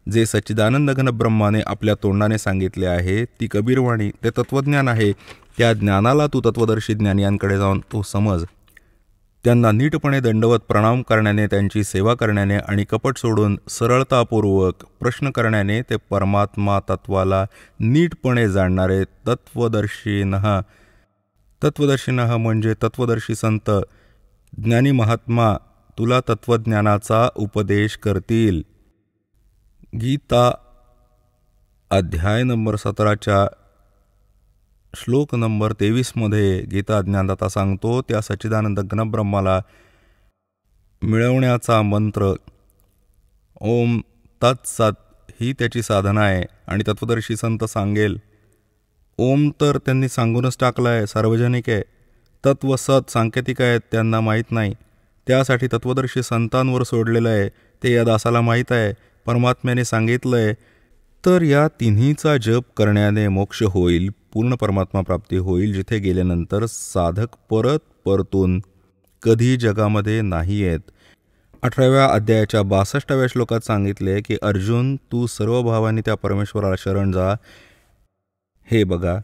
जे सच्चिदानंद घन ब्रह्माने आपल्या तोंडाने सांगितले आहे. ती कबीरवाणी ते तत्वज्ञान आहे. त्या ज्ञानाला तू तत्वदर्शी ज्ञानियांकडे जाऊन तू समज. त्यांना नीटपणे दंडवत प्रणाम करण्याने, त्यांची सेवा करण्याने आणि कपट सोडून सरळतापूर्वक प्रश्न करण्याने ते परमात्मा तत्वाला नीटपणे जाणणारे तत्वदर्शिनः म्हणजे तत्वदर्शी संत, ज्ञानी महात्मा तुला तत्वज्ञानाचा उपदेश करतील. गीता अध्याय नंबर 17 श्लोक नंबर 23 गीता ज्ञानदाता सांगतो, त्या सच्चिदानंद घनब्रह्माला मिळवण्याचा मंत्र ओम तत्सत ही त्याची साधना आहे. आणि तत्वदर्शी संत सांगेल, ओम तर त्यांनी सांगूनच टाकला आहे, सार्वजनिक आहे. तत्व सत सांकेतिक आहेत, त्यांना माहीत नाही. त्यासाठी तत्वदर्शी संतांवर सोडलेलं आहे, ते या दासाला माहीत आहे, परमात्म्याने सांगितलं आहे. तर या तिन्हीचा जप करण्याने मोक्ष होईल, पूर्ण परमात्मा प्राप्ती होईल, जिथे गेल्यानंतर साधक परतून कधी जगामध्ये नाही येत. 18व्या अध्यायाच्या 62व्या श्लोकात सांगितले की अर्जुन, तू सर्व भावांनी त्या परमेश्वराला शरण जा. हे बघा,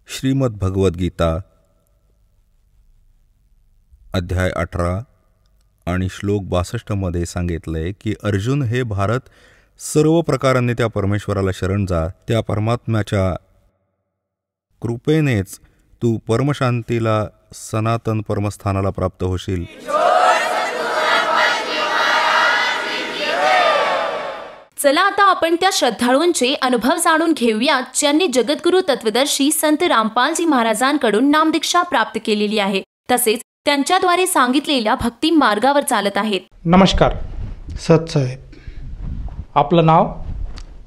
श्रीमद भगवद्गीता अध्याय 18 आणि श्लोक 62 सांगितलंय की अर्जुन हे भारत, सर्व प्रकारांनी त्या परमेश्वराला शरण जा. त्या परमात्म्याच्या कृपेनेच तू परमशांतीला, सनातन परमस्थानाला प्राप्त होशील. चला आता आपण त्या श्रद्धाळूंचे अनुभव जाणून घेऊया, ज्यांनी जगद्गुरु तत्वदर्शी संत रामपालजी महाराजांकडून नामदीक्षा प्राप्त केलेली आहे, तसेच त्यांच्याद्वारे सांगितलेल्या भक्ती मार्गावर चालत आहेत. नमस्कार सतसाहेब. आपलं नाव?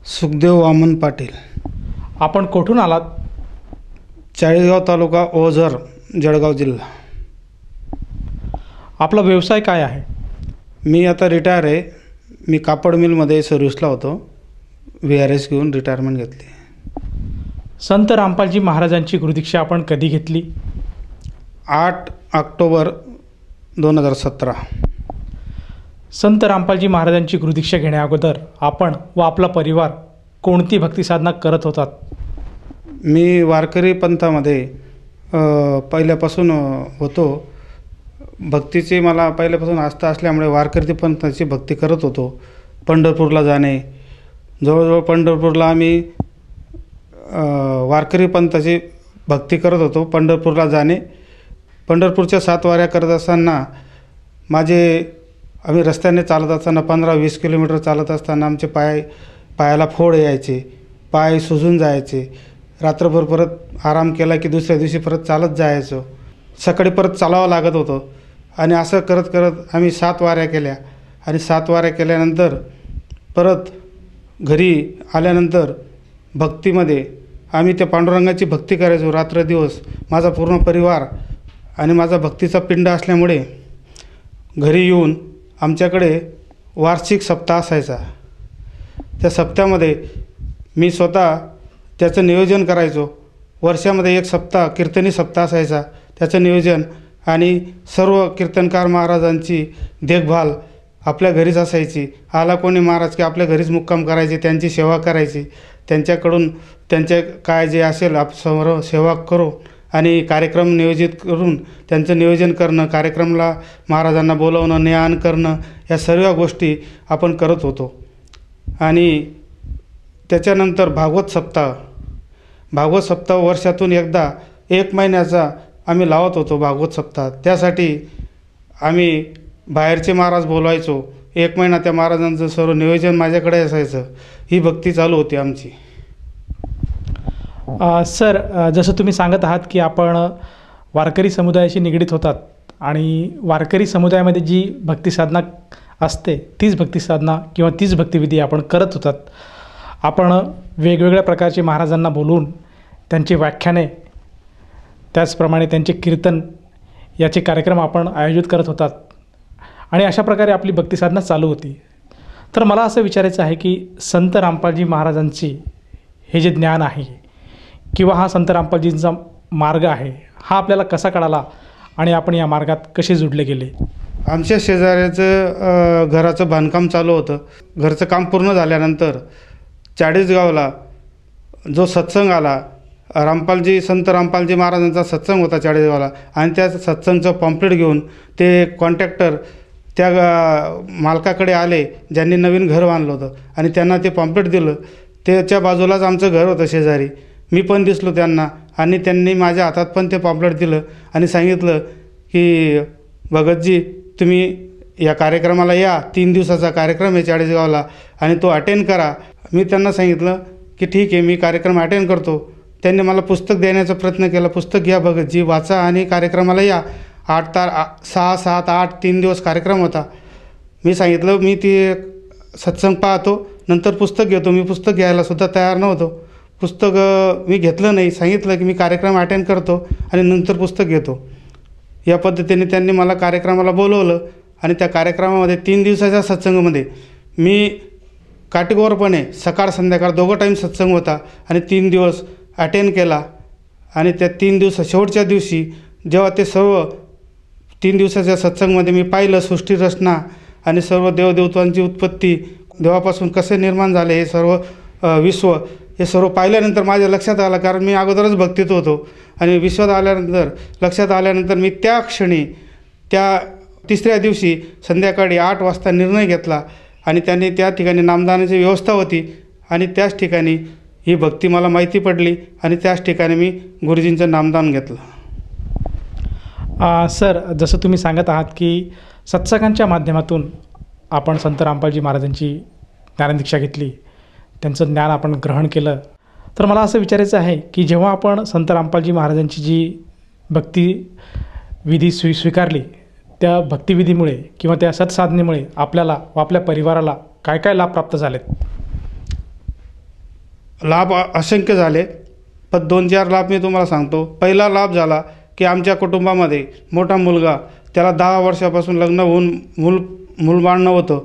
सुखदेव वामन पाटील. आपण कुठून आलात? चाळीसगाव तालुका, ओझर, जळगाव जिल्हा. आपला व्यवसाय काय आहे? मी आता रिटायर आहे. मी कापड मिलमध्ये सर्व्हिसला होतो. VRS घेऊन रिटायरमेंट घेतली. संत रामपालजी महाराजांची गुरुदीक्षा आपण कधी घेतली? 8 ऑक्टोबर 2017. संत रामपालजी महाराजांची गुरुदीक्षा घेण्याअगोदर आपण व आपला परिवार कोणती भक्ती साधना करत होतात? मी वारकरी पंथामध्ये पहिल्यापासून होतो. भक्तीची मला पहिल्यापासून आस्था असल्यामुळे वारकरी पंथाची भक्ती करत होतो. पंढरपूरला जाणे, जवळजवळ पंढरपूरला आम्ही वारकरी पंथाची भक्ती करत होतो. पंढरपूरला जाणे, पंढरपूरच्या 7 वाऱ्या करत असताना आम्ही रस्त्याने चालत असताना 15-20 किलोमीटर चालत असताना आमचे पायाला फोड यायचे, पाय सुजून जायचे. रात्रभर परत आराम केला की दुसऱ्या दिवशी परत चालत जायचो. सकाळी परत चालावं लागत होतं. आणि असं करत करत आम्ही 7 वाऱ्या केल्या. आणि 7 वाऱ्या केल्यानंतर परत घरी आल्यानंतर भक्तीमध्ये आम्ही त्या पांडुरंगाची भक्ती करायचो रात्रदिवस. माझा पूर्ण परिवार आणि माझा भक्तीचा पिंड असल्यामुळे घरी येऊन आमच्याकडे वार्षिक सप्ताह असायचा. त्या सप्त्यामध्ये मी स्वतः त्याचं नियोजन करायचो. वर्षामध्ये 1 सप्ताह कीर्तनी सप्ताह असायचा, त्याचं नियोजन आणि सर्व कीर्तनकार महाराजांची देखभाल आपल्या घरीच असायची. आला कोणी महाराज की आपल्या घरीच मुक्काम करायचे, त्यांची सेवा करायची. त्यांच्याकडून त्यांचे काय जे असेल सर्व सेवा करू आणि कार्यक्रम नियोजित करून त्यांचं नियोजन करणं, कार्यक्रमाला महाराजांना बोलवणं, ने-आण करणं, या सर्व गोष्टी आपण करत होतो. आणि त्याच्यानंतर भागवत सप्ताह वर्षातून एकदा 1 महिन्याचा आम्ही लावत होतो भागवत सप्ताह. त्यासाठी आम्ही बाहेरचे महाराज बोलवायचो. 1 महिना त्या महाराजांचं सर्व नियोजन माझ्याकडे असायचं. ही भक्ती चालू होती आमची. सर, जसं तुम्ही सांगत आहात की आपण वारकरी समुदायाशी निगडीत होतात आणि वारकरी समुदायामध्ये जी भक्ती साधना असते तीच भक्ती साधना किंवा तीच भक्तिविधी आपण करत होतात. आपण वेगवेगळ्या प्रकारचे महाराजांना बोलवून त्यांची व्याख्याने, त्याचप्रमाणे त्यांचे कीर्तन याचे कार्यक्रम आपण आयोजित करत होतात आणि अशा प्रकारे आपली भक्ती साधना चालू होती. तर मला असं विचारायचं आहे की संत रामपालजी महाराजांची हे जे ज्ञान आहे किंवा हा संत रामपालजींचा मार्ग आहे, हा आपल्याला कसा कळाला आणि आपण या मार्गात कसे जुडले गेले? आमच्या शेजाऱ्याचं घराचं बांधकाम चालू होतं. घरचं काम पूर्ण झाल्यानंतर चाळीसगावला जो सत्संग आला संत रामपालजी महाराजांचा सत्संग होता चाळीसगावला आणि त्या सत्संगचं पॉम्पलेट घेऊन ते कॉन्ट्रॅक्टर त्या मालकाकडे आले ज्यांनी नवीन घर बांधलं होतं आणि त्यांना ते पॉम्पलेट दिलं. त्याच्या बाजूलाच आमचं घर होतं शेजारी. मी पण दिसलो त्यांना आणि त्यांनी माझ्या हातात पण ते पॉम्पलेट दिलं आणि सांगितलं की भगतजी तुम्ही या कार्यक्रमाला या, 3 दिवसाचा कार्यक्रम आहे चाळीसगावला आणि तो अटेंड करा. मी त्यांना सांगितलं की ठीक आहे, मी कार्यक्रम अटेंड करतो. त्यांनी मला पुस्तक देण्याचा प्रयत्न केला. पुस्तक घ्या भगतजी, वाचा आणि कार्यक्रमाला या. 6, 7, 8 3 दिवस कार्यक्रम होता. मी सांगितलं मी ती सत्संग पाहतो, नंतर पुस्तक घेतो. मी पुस्तक घ्यायला सुद्धा तयार नव्हतो. पुस्तक मी घेतलं नाही. सांगितलं की मी कार्यक्रम अटेंड करतो आणि नंतर पुस्तक घेतो. या पद्धतीने त्यांनी मला कार्यक्रमाला बोलवलं आणि त्या कार्यक्रमामध्ये 3 दिवसाच्या सत्संगामध्ये मी काटेकोरपणे सकाळ संध्याकाळ दोघं टाईम सत्संग होता आणि 3 दिवस अटेंड केला. आणि त्या 3 दिवस शेवटच्या दिवशी जेव्हा ते सर्व 3 दिवसाच्या सत्संगमध्ये मी पाहिलं सृष्टी रचना आणि सर्व देवदेवतांची उत्पत्ती, देवापासून कसे निर्माण झाले हे सर्व विश्व, हे सर्व पाहिल्यानंतर माझ्या लक्षात आलं. कारण मी अगोदरच भक्तीत होतो आणि विश्वात लक्षात आल्यानंतर मी त्या क्षणी त्या 3ऱ्या दिवशी संध्याकाळी 8 वाजता निर्णय घेतला आणि त्यांनी त्या ठिकाणी नामदानाची व्यवस्था होती आणि त्याच ठिकाणी ही भक्ती मला माहिती पडली आणि त्याच ठिकाणी मी गुरुजींचं नामदान घेतलं. सर, जसं तुम्ही सांगत आहात की सत्संगांच्या माध्यमातून आपण संत रामपालजी महाराजांची ज्ञानदीक्षा घेतली, त्यांचं ज्ञान आपण ग्रहण केलं, तर मला असं विचारायचं आहे की जेव्हा आपण संत रामपालजी महाराजांची जी भक्ती विधी स्वीकारली, त्या भक्तिविधीमुळे किंवा त्या सत्साधनेमुळे आपल्याला व आपल्या परिवाराला काय काय लाभ प्राप्त झालेत? लाभ असंख्य झाले, पण 2-4 लाभ मी तुम्हाला सांगतो. पहिला लाभ झाला की आमच्या कुटुंबामध्ये मोठा मुलगा, त्याला 10 वर्षापासून लग्न होऊन मूलबाळ नव्हतं.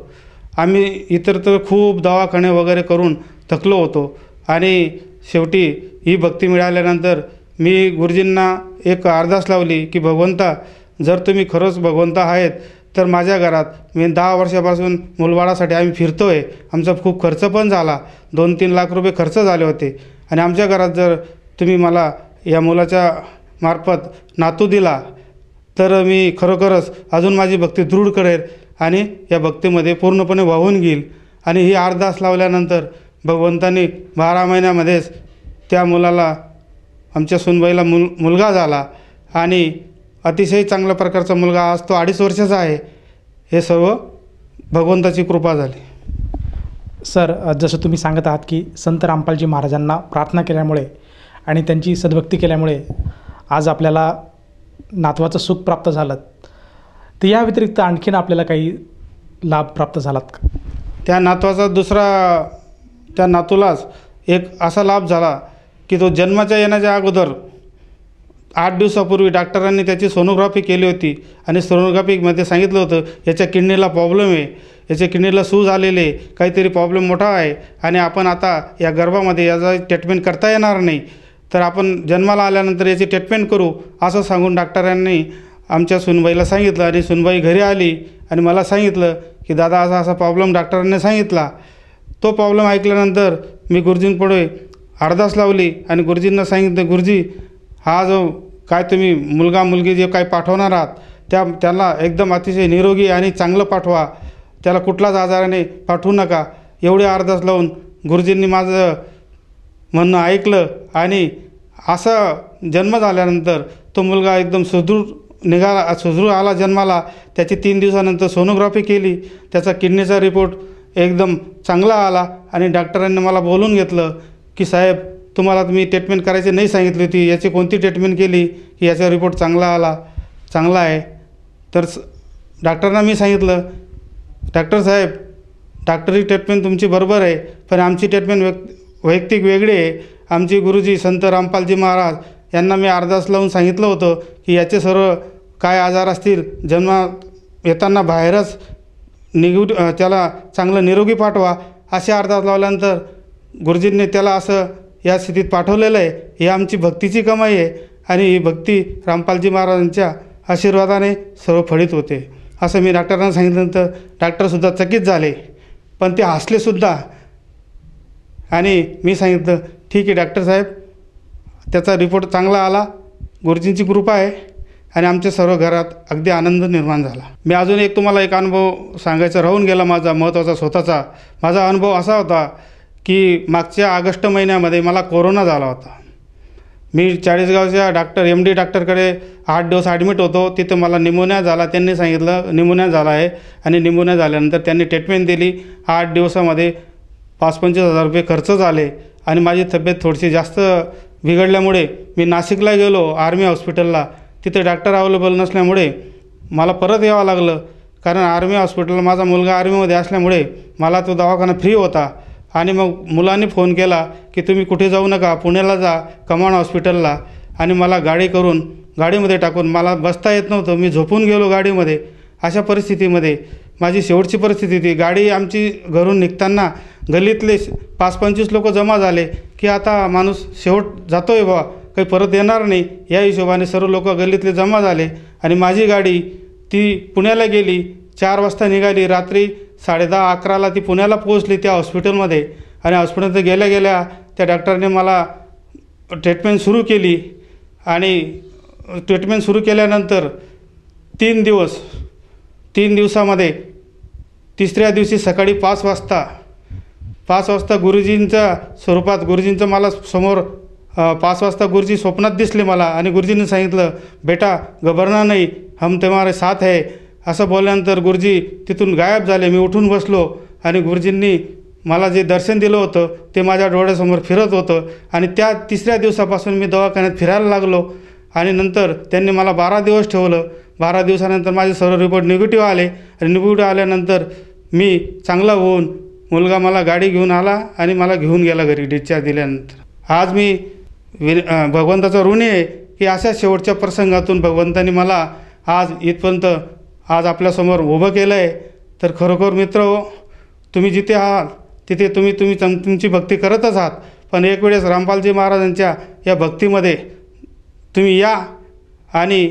आम्ही इतर तर खूप दवाखाने वगैरे करून थकलो होतो आणि शेवटी ही भक्ती मिळाल्यानंतर मी गुरुजींना एक अरदास लावली की भगवंता, जर तुम्ही खरंच भगवंत आहेत तर माझ्या घरात मी 10 वर्षापासून मूलबाळासाठी आम्ही फिरतो आहे. आमचा खूप खर्च पण झाला, 2-3 लाख रुपये खर्च झाले होते आणि आमच्या घरात जर तुम्ही मला या मुलाच्या मार्फत नातू दिला तर मी खरोखरच अजून माझी भक्ती दृढ करेल आणि या भक्तीमध्ये पूर्णपणे वाहून घेईल. आणि ही अरदास लावल्यानंतर भगवंतांनी 12 महिन्यामध्येच त्या मुलाला, आमच्या सुनबाईला मुलगा झाला आणि अतिशय चांगल्या प्रकारचा मुलगा, आज तो 2.5 वर्षाचा आहे. हे सर्व भगवंताची कृपा झाली. सर, जसं तुम्ही सांगत आहात की संत रामपालजी महाराजांना प्रार्थना केल्यामुळे आणि त्यांची सद्भक्ती केल्यामुळे आज आपल्याला नातवाचं सुख प्राप्त झालं, तर या व्यतिरिक्त आणखीन आपल्याला काही लाभ प्राप्त झालात का? त्या नातूलाच एक असा लाभ झाला की तो जन्माच्या येण्याच्या अगोदर 8 दिवसापूर्वी डॉक्टरांनी त्याची सोनोग्राफी केली होती आणि सोनोग्राफीमध्ये सांगितलं होतं याच्या किडनीला प्रॉब्लेम आहे, याच्या किडनीला सूज आलेले आहे, काहीतरी प्रॉब्लेम मोठा आहे आणि आपण आता या गर्भामध्ये याचा ट्रीटमेंट करता येणार नाही, तर आपण जन्माला आल्यानंतर याची ट्रीटमेंट करू असं सांगून डॉक्टरांनी आमच्या सुनबाईला सांगितलं. आणि सुनबाई घरी आली आणि मला सांगितलं की दादा असा प्रॉब्लेम डॉक्टरांनी सांगितला. तो प्रॉब्लेम ऐकल्यानंतर मी गुरुजींपुढे अरदास लावली आणि गुरुजींना सांगितलं, गुरुजी हा जो काय तुम्ही मुलगा मुलगी जे काय पाठवणार आहात त्याला एकदम अतिशय निरोगी आणि चांगलं पाठवा, त्याला कुठलाच आजाराने पाठवू नका. एवढे अरदास लावून गुरुजींनी माझं म्हणणं ऐकलं आणि असा जन्म झाल्यानंतर तो मुलगा एकदम सुदृढ आला जन्माला. त्याची 3 दिवसानंतर सोनोग्राफी केली, त्याचा किडनीचा रिपोर्ट एकदम चांगला आला आणि डॉक्टरांनी मला बोलून घेतलं की साहेब तुम्हाला तुम्ही ट्रीटमेंट करायची नाही सांगितली होती, याची कोणती ट्रीटमेंट केली की याचा रिपोर्ट चांगला आहे. तर डॉक्टरांना मी सांगितलं, डॉक्टर साहेब डॉक्टरी ट्रीटमेंट तुमची बरोबर आहे, पण आमची ट्रीटमेंट वैयक्तिक वेगळी आहे. आमचे गुरुजी संत रामपालजी महाराज यांना मी अरदास लावून सांगितलं होतं की याचे सर्व काय आजार असतील जन्मात येताना बाहेरच त्याला चांगलं निरोगी पाठवा. असे अरदास लावल्यानंतर गुरुजींनी त्याला असं या स्थितीत पाठवलेलं आहे. ही आमची भक्तीची कमाई आहे आणि ही भक्ती रामपालजी महाराजांच्या आशीर्वादाने सर्व फळीत होते असं मी डॉक्टरांना सांगितल्यानंतर डॉक्टरसुद्धा चकित झाले, पण ते हसलेसुद्धा. आणि मी सांगितलं ठीक आहे डॉक्टर साहेब, त्याचा रिपोर्ट चांगला आला, गुरुजींची कृपा आहे आणि आमच्या सर्व घरात अगदी आनंद निर्माण झाला. मी अजून तुम्हाला एक अनुभव सांगायचा राहून गेला माझा महत्त्वाचा स्वतःचा. माझा अनुभव असा होता की मागच्या ऑगस्ट महिन्यामध्ये मला कोरोना झाला होता. मी चाळीसगावच्या MD डॉक्टरकडे 8 दिवस ॲडमिट होतो. तिथं मला निमोनिया झाला. त्यांनी सांगितलं निमोनिया झाला आहे आणि निमोनिया झाल्यानंतर त्यांनी ट्रीटमेंट दिली. 8 दिवसामध्ये 25-25 हजार रुपये खर्च झाले आणि माझी तब्येत थोडीशी जास्त बिघडल्यामुळे मी नाशिकला गेलो आर्मी हॉस्पिटलला. तिथे डॉक्टर अवेलेबल नसल्यामुळे मला परत यावं लागलं, कारण आर्मी हॉस्पिटलला माझा मुलगा आर्मीमध्ये असल्यामुळे मला तो दवाखाना फ्री होता. आणि मग मुलांनी फोन केला की तुम्ही कुठे जाऊ नका, पुण्याला जा कमांड हॉस्पिटलला. आणि मला गाडीमध्ये टाकून मला बसता येत नव्हतं. मी झोपून गेलो गाडीमध्ये. अशा परिस्थितीमध्ये माझी शेवटची परिस्थिती होती. गाडी आमची घरून निघताना गल्लीतले 5-25 लोक जमा झाले की आता माणूस शेवट जातो आहे बा, काही परत येणार नाही, या हिशोबाने सर्व लोक गल्लीतले जमा झाले. आणि माझी गाडी ती पुण्याला गेली. 4 वाजता निघाली. रात्री 10:30-11ला ती पुण्याला पोहोचली त्या हॉस्पिटलमध्ये. आणि हॉस्पिटलमध्ये गेल्या गेल्या त्या डॉक्टरने मला ट्रीटमेंट सुरू केली. आणि ट्रीटमेंट सुरू केल्यानंतर 3 दिवसामध्ये तिसऱ्या दिवशी सकाळी 5 वाजता गुरुजींच्या स्वरूपात गुरुजींचं मला समोर 5 वाजता गुरुजी स्वप्नात दिसले मला. आणि गुरुजींनी सांगितलं बेटा घबरना नाही, हम तुम्हारे साथ है. असं बोलल्यानंतर गुरुजी तिथून गायब झाले. मी उठून बसलो आणि गुरुजींनी मला जे दर्शन दिलं होतं ते माझ्या डोळ्यासमोर फिरत होतं. आणि त्या तिसऱ्या दिवसापासून मी दवाखान्यात फिरायला लागलो. आणि नंतर त्यांनी मला 12 दिवस ठेवलं. 12 दिवसानंतर माझे सर्व रिपोर्ट निगेटिव्ह आले. आणि निगेटिव्ह आल्यानंतर मी चांगला होऊन मुलगा मला गाडी घेऊन आला आणि मला घेऊन गेला घरी डिस्चार्ज दिल्यानंतर. आज मी भगवंताचा ऋणी आहे की अशा शेवटच्या प्रसंगातून भगवंतांनी मला आज इथपर्यंत आज आपल्यासमोर उभं केलं आहे. तर खरोखर मित्र हो, तुम्ही जिथे आहात तिथे तुम्ही तुमची भक्ती करतच आहात. पण एक वेळेस रामपालजी महाराजांच्या या भक्तीमध्ये तुम्ही या आणि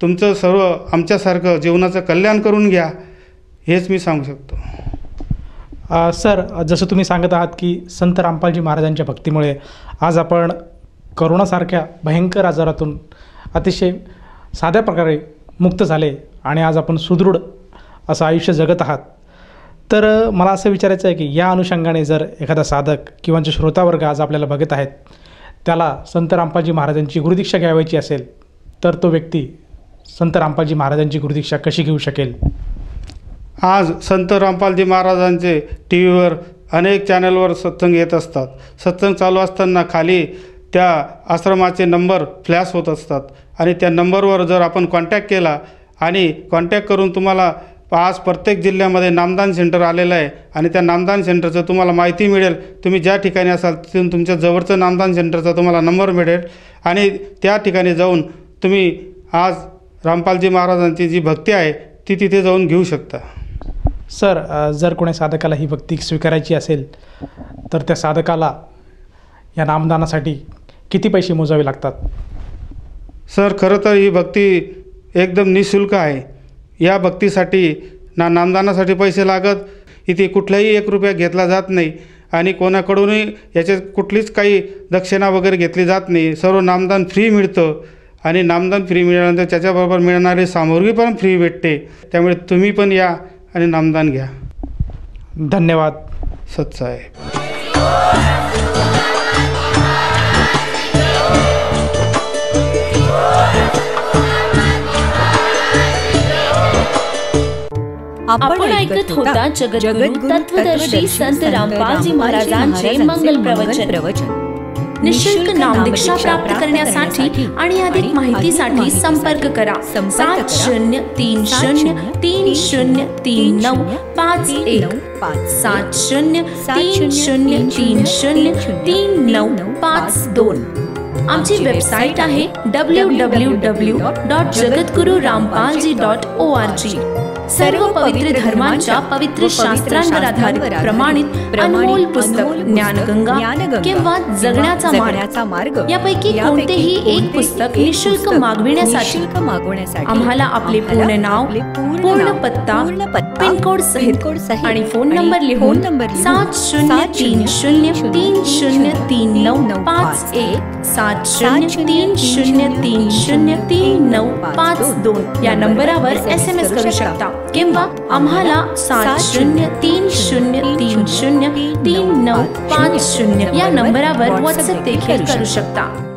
तुमचं सर्व आमच्यासारखं जीवनाचं कल्याण करून घ्या, हेच मी सांगू शकतो. सर, जसं तुम्ही सांगत आहात की संत रामपालजी महाराजांच्या भक्तीमुळे आज आपण करोनासारख्या भयंकर आजारातून अतिशय साध्या प्रकारे मुक्त झाले आणि आज आपण सुदृढ असं आयुष्य जगत आहात. तर मला असं विचारायचं आहे की या अनुषंगाने जर एखादा साधक किंवा जे श्रोतावर्ग आज आपल्याला बघत आहेत त्याला संत रामपालजी महाराजांची गुरुदीक्षा घ्यावायची असेल तर तो व्यक्ती संत रामपालजी महाराजांची गुरुदीक्षा कशी घेऊ शकेल? आज संत रामपालजी महाराजांचे TV वर अनेक चॅनलवर सत्संग येत असतात. सत्संग चालू असताना खाली त्या आश्रमाचे नंबर फ्लॅश होत असतात आणि त्या नंबरवर जर आपण कॉन्टॅक्ट केला आणि कॉन्टॅक्ट करून तुम्हाला आज प्रत्येक जिल्ह्यामध्ये नामदान सेंटर आलेलं आहे आणि त्या नामदान सेंटरचं तुम्हाला माहिती मिळेल. तुम्ही ज्या ठिकाणी असाल तिथून तुमच्या जवळचं नामदान सेंटरचा तुम्हाला नंबर मिळेल आणि त्या ठिकाणी जाऊन तुम्ही आज रामपालजी महाराजांची जी भक्ती आहे ती तिथे जाऊन घेऊ शकता. सर, जर कोणी साधकाला ही भक्ती स्वीकारायची असेल तर त्या साधकाला या नामदानासाठी किती पैसे मोजावे लागतात? सर, खरं तर ही भक्ती एकदम निःशुल्क आहे. या भक्तीसाठी नामदानासाठी पैसे लागत. इथे कुठलाही 1 रुपया घेतला जात नाही आणि कोणाकडूनही याच्यात कुठलीच काही दक्षिणा वगैरे घेतली जात नाही. सर्व नामदान फ्री मिळतं आणि नामदान फ्री मिळाल्यानंतर त्याच्याबरोबर मिळणारी सामग्री पण फ्री भेटते. त्यामुळे तुम्ही पण या आणि नामदान घ्या. धन्यवाद. सत्साहेब. आपण ऐकत होता जगद्गुरु तत्वदर्शी संत रामपालजी महाराजांचे मंगल प्रवचन. निःशुल्क नामदीक्षा प्राप्त करण्यासाठी आणि अधिक माहितीसाठी संपर्क करा 7030303951 7030303952. आमची वेबसाईट आहे www.jagadgururampalji.org. सर्व पवित्र धर्मांच्या पवित्र शास्त्रांवर आधारित प्रमाणित अनमोल पुस्तक ज्ञानगंगा किंवा जगण्याचा मार्ग यापैकी कोणतेही एक पुस्तक निःशुल्क मागविण्यासाठी आम्हाला आपले पूर्ण नाव, पूर्ण पत्ता पिनकोड सहित आणि फोन नंबर लिहून 7030303951 7030303952 या नंबरावर SMS करू शकता किंवा आम्हाला 7030303950 या नंबरावर WhatsApp देखील करू शकता.